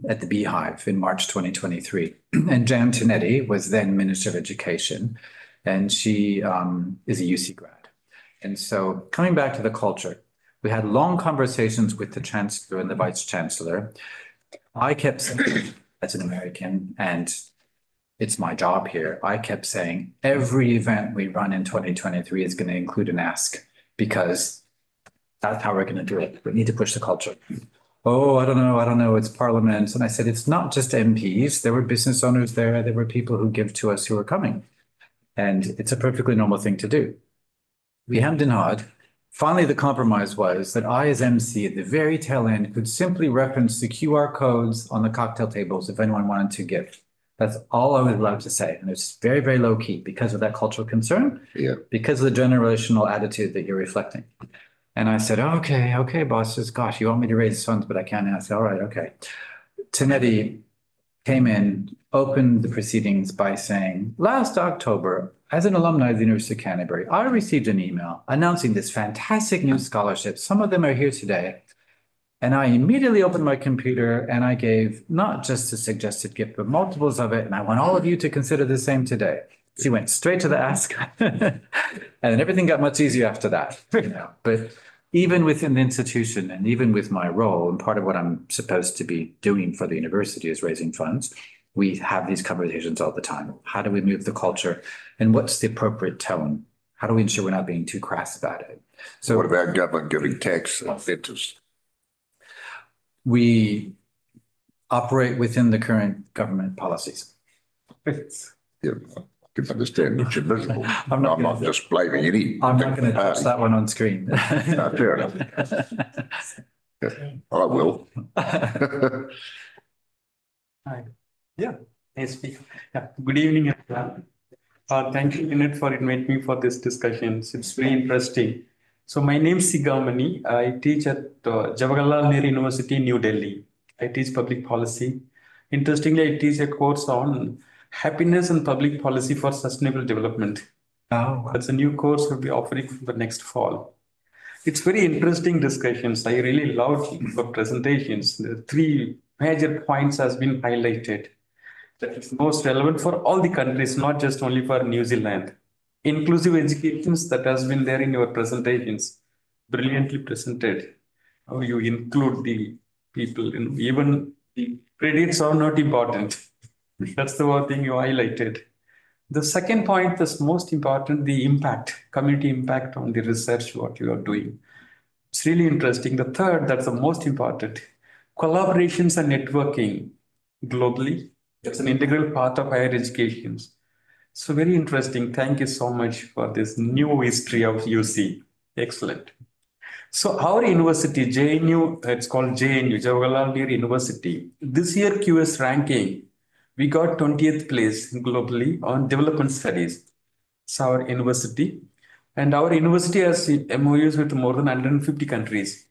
at the Beehive in March 2023. And Jan Tinetti was then Minister of Education, and she is a UC grad. And so coming back to the culture, we had long conversations with the Chancellor and the Vice-Chancellor. I kept saying, as an American, and it's my job here, I kept saying, every event we run in 2023 is going to include an ask, because that's how we're going to do it. We need to push the culture. Oh, I don't know, it's Parliament. And I said, it's not just MPs. There were business owners there. There were people who give to us who are coming. And it's a perfectly normal thing to do. We hemmed and hawed. Finally, the compromise was that I, as MC, at the very tail end, could simply reference the QR codes on the cocktail tables if anyone wanted to give. That's all I was allowed to say. And it's very, very low key because of that cultural concern, because of the generational attitude that you're reflecting. And I said, okay, bosses, gosh, you want me to raise funds, but I can't ask. All right, okay. Tinetti came in, opened the proceedings by saying, last October, as an alumni of the University of Canterbury, I received an email announcing this fantastic new scholarship. Some of them are here today. And I immediately opened my computer and I gave not just a suggested gift, but multiples of it. And I want all of you to consider the same today. She went straight to the ask and everything got much easier after that. But even within the institution and even with my role, and part of what I'm supposed to be doing for the university is raising funds, we have these conversations all the time. How do we move the culture? And what's the appropriate tone? How do we ensure we're not being too crass about it? So what about government giving tax incentives? We operate within the current government policies. Yeah, I can understand that you're miserable. I'm not just blaming any. I'm not going to touch that one on screen. No, fair enough. I will. Hi. Yeah, nice speaking. Yeah. Good evening, everyone. Thank you, Lynette, for inviting me for this discussion. It's very interesting. So my name is Sigamani. I teach at Jawaharlal Nehru University, New Delhi. I teach public policy. Interestingly, I teach a course on happiness and public policy for sustainable development. Oh, That's a new course we'll be offering for the next fall. It's very interesting discussions. I really love the presentations. The three major points has been highlighted. That is most relevant for all the countries, not just only for New Zealand. Inclusive educations that has been there in your presentations, brilliantly presented. How you include the people, even the credits are not important. That's the one thing you highlighted. The second point is most important, the impact, community impact on the research, what you are doing. It's really interesting. The third, that's the most important, collaborations and networking globally. It's an integral part of higher education. So very interesting. Thank you so much for this new history of UC. Excellent. So our university, JNU, it's called JNU, Jawaharlal Nehru University. This year QS ranking, we got 20th place globally on development studies. It's our university. And our university has MOUs with more than 150 countries.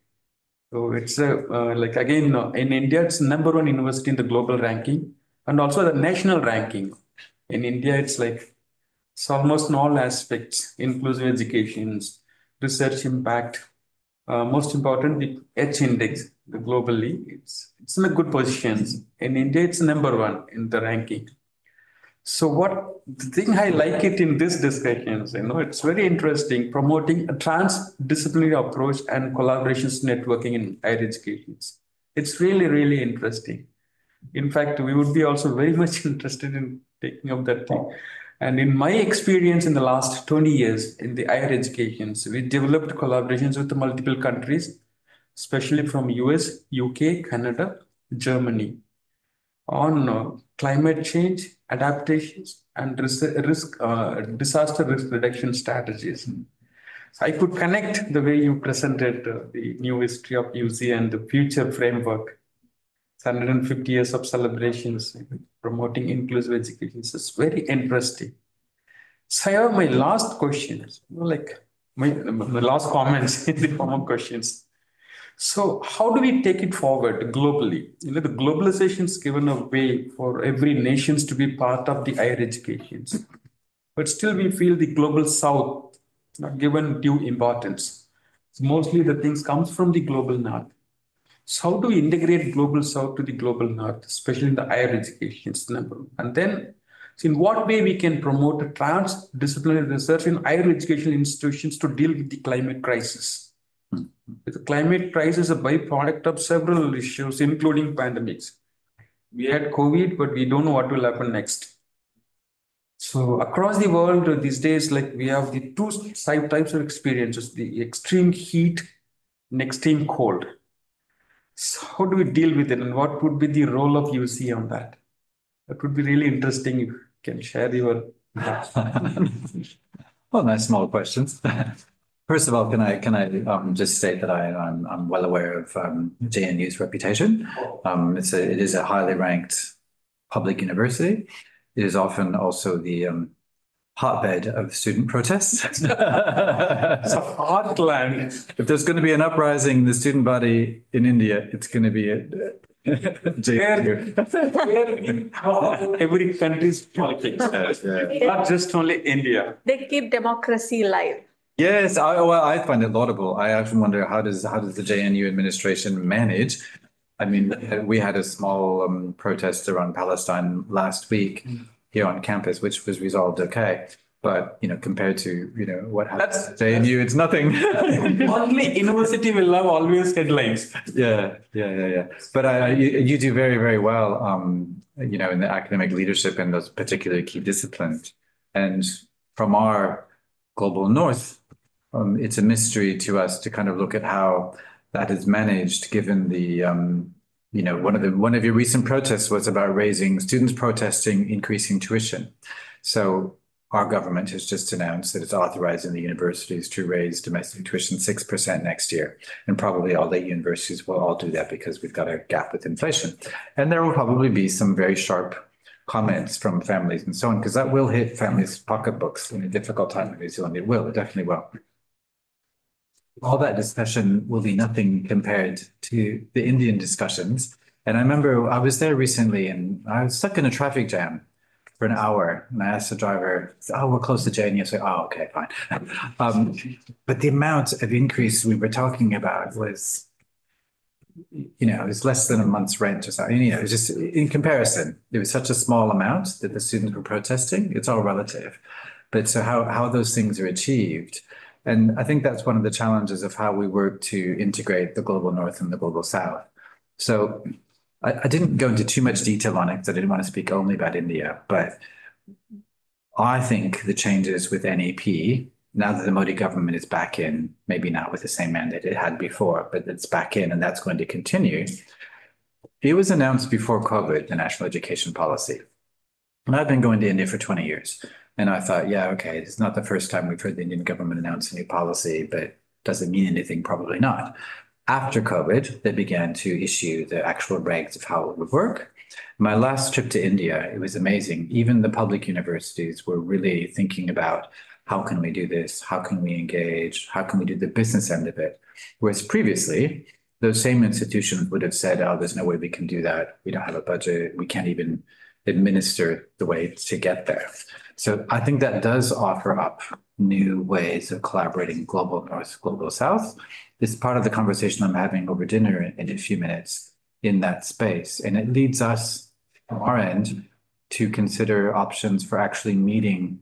So it's like again, in India, it's #1 university in the global ranking and also the national ranking. In India, it's like, it's almost in all aspects, inclusive educations, research impact, most important, the H index globally, it's in a good positions. In India, it's #1 in the ranking. So what the thing I like it in this discussions, it's very interesting, promoting a transdisciplinary approach and collaborations networking in higher education. It's really, really interesting. In fact, we would be also very much interested in taking up that thing. And in my experience in the last 20 years in the higher educations, we developed collaborations with multiple countries, especially from US, UK, Canada, Germany, on climate change, adaptations, and disaster risk reduction strategies. So I could connect the way you presented the new history of UC and the future framework. It's 150 years of celebrations promoting inclusive education. It's very interesting. So I have my last questions, like my last comments in the form of questions. So how do we take it forward globally? The globalization's given a way for every nations to be part of the higher educations, but still we feel the global south not given due importance. So mostly the things comes from the global north. So how do we integrate global south to the global north, especially in the higher education number? And then, so in what way we can promote a transdisciplinary research in higher education institutions to deal with the climate crisis? The climate crisis is a byproduct of several issues, including pandemics. We had COVID, but we don't know what will happen next. So across the world these days, like we have the two types of experiences, the extreme heat and extreme cold. So how do we deal with it, and what would be the role of UC on that? That would be really interesting if you can share your. Well, nice small questions. First of all, can I just state that I'm well aware of JNU's reputation. It is a highly ranked public university. It is often also the hotbed of student protests. It's a heartland. If there's going to be an uprising in the student body in India, it's going to be JNU. Every country's politics, not just only India. They keep democracy alive. Yes, I find it laudable. I often wonder how does the JNU administration manage? I mean, we had a small protest around Palestine last week here on campus, which was resolved okay. But compared to what happens at JNU, it's nothing. Only university will have always headlines. Yeah. But you do very, very well, in the academic leadership in those particular key disciplines. And from our global north, it's a mystery to us to kind of look at how that is managed, given the one of your recent protests was about raising students protesting increasing tuition. So our government has just announced that it's authorizing the universities to raise domestic tuition 6% next year. And probably all the universities will all do that because we've got a gap with inflation. And there will probably be some very sharp comments from families and so on, because that will hit families' pocketbooks in a difficult time in New Zealand. It definitely will. All that discussion will be nothing compared to the Indian discussions. And I remember I was there recently and I was stuck in a traffic jam for an hour. And I asked the driver, we're close to JNU. I said, okay, fine. But the amount of increase we were talking about was, it was less than a month's rent or something. It was just in comparison, it was such a small amount that the students were protesting. It's all relative. But so how those things are achieved. And I think that's one of the challenges of how we work to integrate the global north and the global south. So I didn't go into too much detail on it because I didn't want to speak only about India, but I think the changes with NEP, now that the Modi government is back in, maybe not with the same mandate it had before, but it's back in and that's going to continue. It was announced before COVID, the national education policy. And I've been going to India for 20 years. And I thought, yeah, okay, it's not the first time we've heard the Indian government announce a new policy, but does it mean anything? Probably not. After COVID, they began to issue the actual regs of how it would work. My last trip to India, it was amazing. Even the public universities were really thinking about how can we do this? How can we engage? How can we do the business end of it? Whereas previously, those same institutions would have said, oh, there's no way we can do that. We don't have a budget. We can't even administer the way to get there. So I think that does offer up new ways of collaborating global North, global South. It's part of the conversation I'm having over dinner in a few minutes in that space. And it leads us from our end to consider options for actually meeting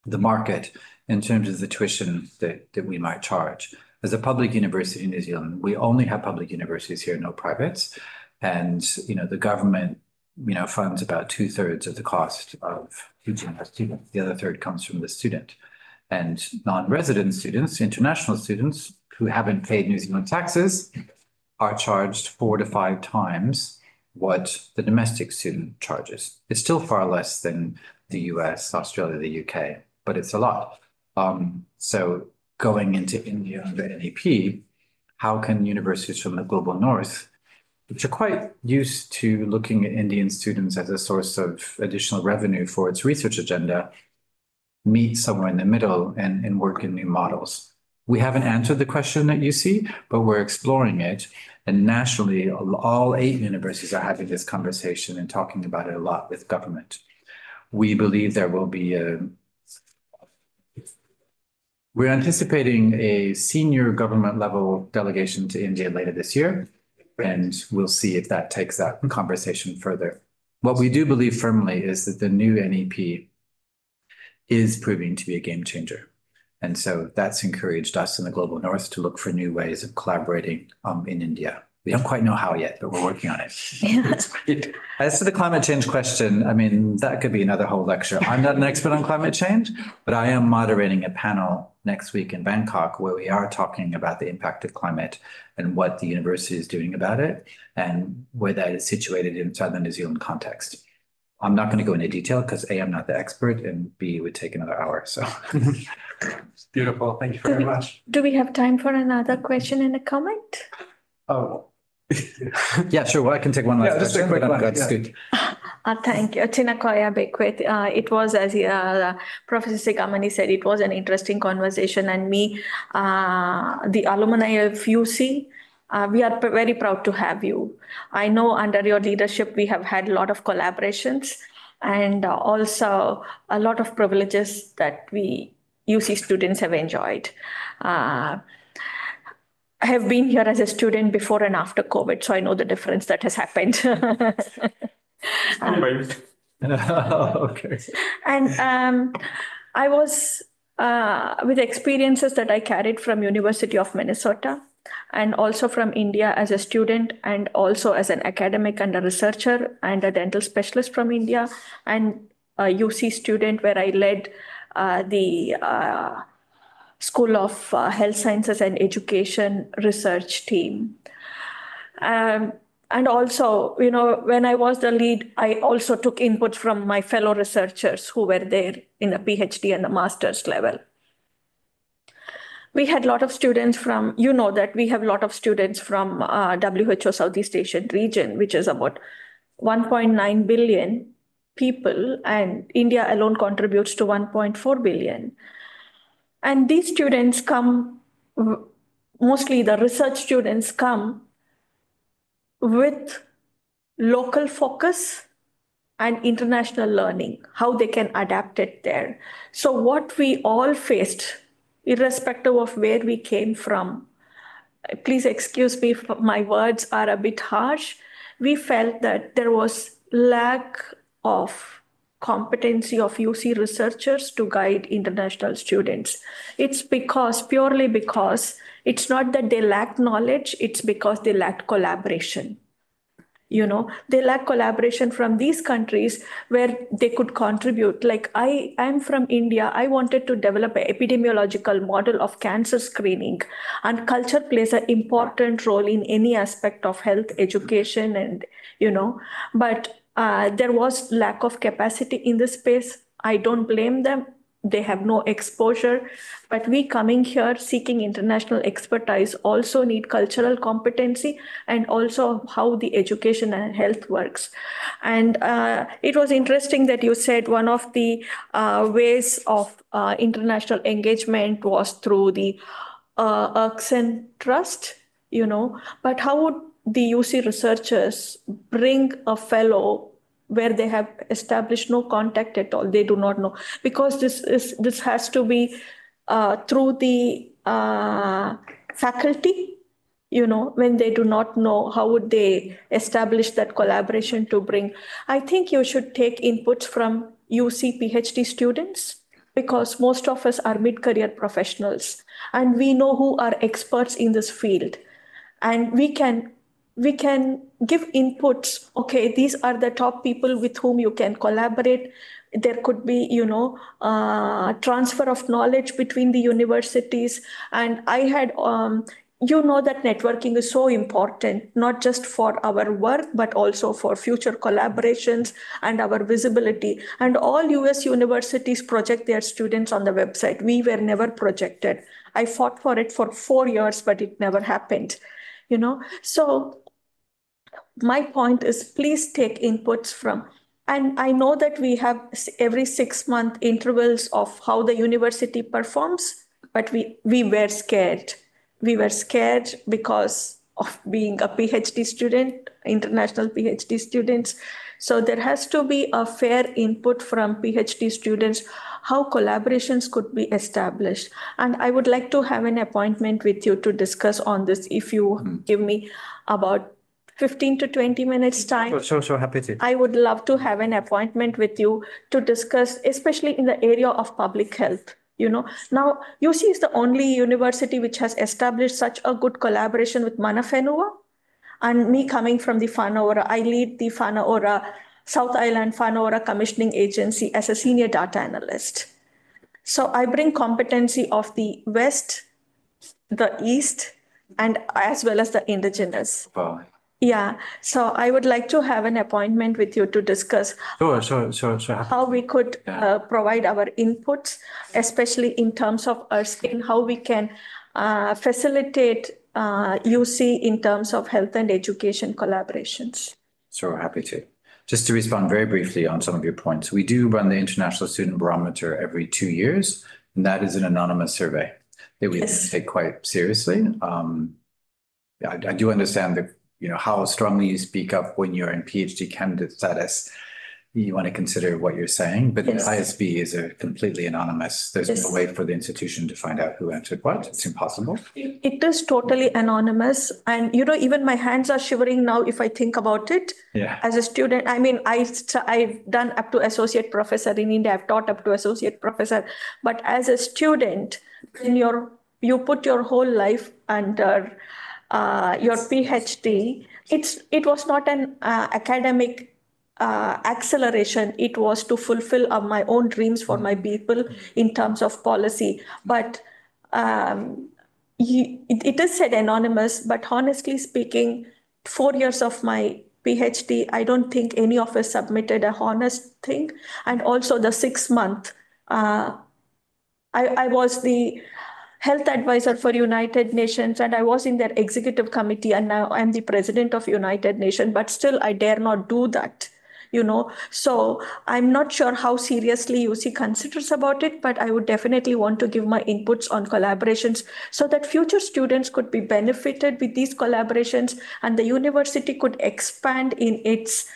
the market in terms of the tuition that we might charge. As a public university in New Zealand, we only have public universities here, no privates. And, the government, funds about 2/3 of the cost of teaching a student. The other third comes from the student. And non-resident students, international students who haven't paid New Zealand taxes are charged 4 to 5 times what the domestic student charges. It's still far less than the US, Australia, the UK, but it's a lot. So going into India under NEP, how can universities from the global North, which are quite used to looking at Indian students as a source of additional revenue for its research agenda, meet somewhere in the middle and work in new models? We haven't answered the question at UC, but we're exploring it. And nationally, all 8 universities are having this conversation and talking about it a lot with government. We believe there will be we're anticipating a senior government level delegation to India later this year, and we'll see if that takes that conversation further. What we do believe firmly is that the new NEP is proving to be a game changer. And so that's encouraged us in the global North to look for new ways of collaborating in India. We don't quite know how yet, but we're working on it. Yeah. As to the climate change question, I mean, that could be another whole lecture. I'm not an expert on climate change, but I am moderating a panel next week in Bangkok where we are talking about the impact of climate and what the university is doing about it and where that is situated in Southern New Zealand context. I'm not going to go into detail because A, I'm not the expert, and B, it would take another hour. So Beautiful. Thank you very much. Do we have time for another question and a comment? Oh, yeah, sure. Well, I can take one last just a question, quick but I'm one, glad to yeah. scoot. Thank you. Tinakoya Berquist. It was, as Professor Sigamani said, it was an interesting conversation. And me, the alumni of UC, we are very proud to have you. I know under your leadership, we have had a lot of collaborations and also a lot of privileges that we UC students have enjoyed. I have been here as a student before and after COVID, so I know the difference that has happened. Okay. And I was with experiences that I carried from University of Minnesota and also from India as a student and also as an academic and a researcher and a dental specialist from India and a UC student where I led the School of Health Sciences and Education research team. And also, when I was the lead, I also took inputs from my fellow researchers who were there in the PhD and the master's level. We had a lot of students from, that we have a lot of students from WHO Southeast Asian region, which is about 1.9 billion people, and India alone contributes to 1.4 billion. And these students come, mostly the research students come with local focus and international learning, how they can adapt it there. So what we all faced, irrespective of where we came from, please excuse me if my words are a bit harsh, we felt that there was lack of competency of UC researchers to guide international students. It's purely because it's not that they lacked knowledge, it's because they lacked collaboration. They lack collaboration from these countries where they could contribute. Like I'm from India. I wanted to develop an epidemiological model of cancer screening, and culture plays an important role in any aspect of health, education, and, but there was lack of capacity in this space. I don't blame them. They have no exposure, but we coming here seeking international expertise also need cultural competency and also how the education and health works. And it was interesting that you said one of the ways of international engagement was through the Erskine Trust, but how would the UC researchers bring a fellow where they have established no contact at all? They do not know, because this has to be through the faculty. When they do not know, how would they establish that collaboration to bring? I think you should take inputs from UC PhD students, because most of us are mid-career professionals and we know who are experts in this field, and we can give inputs. Okay, these are the top people with whom you can collaborate. There could be, transfer of knowledge between the universities. And I had, that networking is so important, not just for our work, but also for future collaborations and our visibility. And all US universities project their students on the website. We were never projected. I fought for it for 4 years, but it never happened. So my point is, please take inputs from, and I know that we have every 6-month intervals of how the university performs, but we were scared. We were scared because of being a PhD student, international PhD students. So there has to be a fair input from PhD students, how collaborations could be established. And I would like to have an appointment with you to discuss on this, if you give me about 15 to 20 minutes time. Sure, happy to. I would love to have an appointment with you to discuss, especially in the area of public health. Now UC is the only university which has established such a good collaboration with Mana Whenua. And me coming from the Whanaora, I lead the Whanaora, South Island Whanaora Commissioning Agency as a senior data analyst. So I bring competency of the West, the East, and as well as the indigenous. Wow. Yeah, so I would like to have an appointment with you to discuss Sure. how we could provide our inputs, especially in terms of Erskine, how we can facilitate UC in terms of health and education collaborations. Sure, happy to. Just to respond very briefly on some of your points, we do run the International Student Barometer every 2 years, and that is an anonymous survey that we take quite seriously. I do understand that, how strongly you speak up when you're in PhD candidate status. You want to consider what you're saying, but the ISB is a completely anonymous. There's no way for the institution to find out who answered what. It's impossible. It is totally anonymous. And, even my hands are shivering now if I think about it. Yeah. As a student, I mean, I've done up to associate professor in India. I've taught up to associate professor. But as a student, when you put your whole life under your PhD, it was not an academic acceleration. It was to fulfill my own dreams for my people in terms of policy. But it is said anonymous, but honestly speaking, 4 years of my PhD, I don't think any of us submitted a honest thing. And also the 6-month, I was the health advisor for United Nations, and I was in their executive committee, and now I'm the president of United Nations, but still I dare not do that. So I'm not sure how seriously UC considers about it, but I would definitely want to give my inputs on collaborations so that future students could be benefited with these collaborations, and the university could expand in its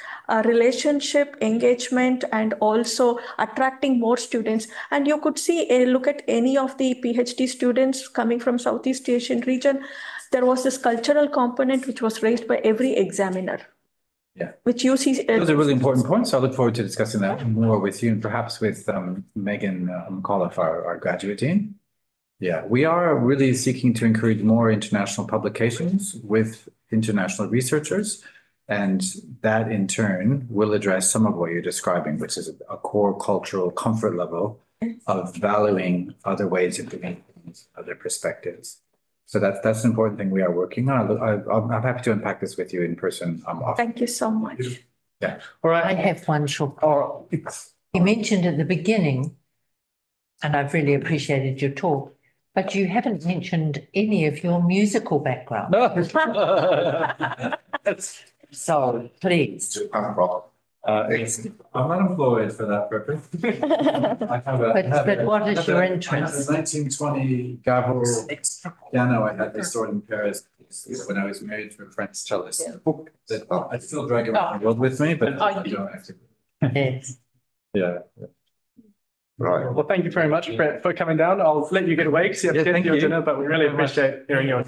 relationship, engagement, and also attracting more students. And you could see, look at any of the PhD students coming from Southeast Asian region, there was this cultural component which was raised by every examiner. Yeah, which you see. Those are really important points. I look forward to discussing that more with you and perhaps with Megan McAuliffe, our graduate dean. Yeah, we are really seeking to encourage more international publications with international researchers. And that in turn will address some of what you're describing, which is a core cultural comfort level of valuing other ways of doing things, other perspectives. So that's an important thing we are working on. I'm happy to unpack this with you in person. Thank you so much. Yeah. All right. I have one short. Oh, You mentioned at the beginning, and I've really appreciated your talk, but you haven't mentioned any of your musical background. no. So please. Punk rock. I'm unemployed for that purpose. I have But what is your interest? I have a 1920 gavel piano I had restored in Paris when I was married to a French cellist. That I still drag around the world with me, but I don't actually. Yes. Yeah. Right. Well, thank you very much for coming down. I'll let you get away because you have to get thank your you. dinner, but we really appreciate hearing your.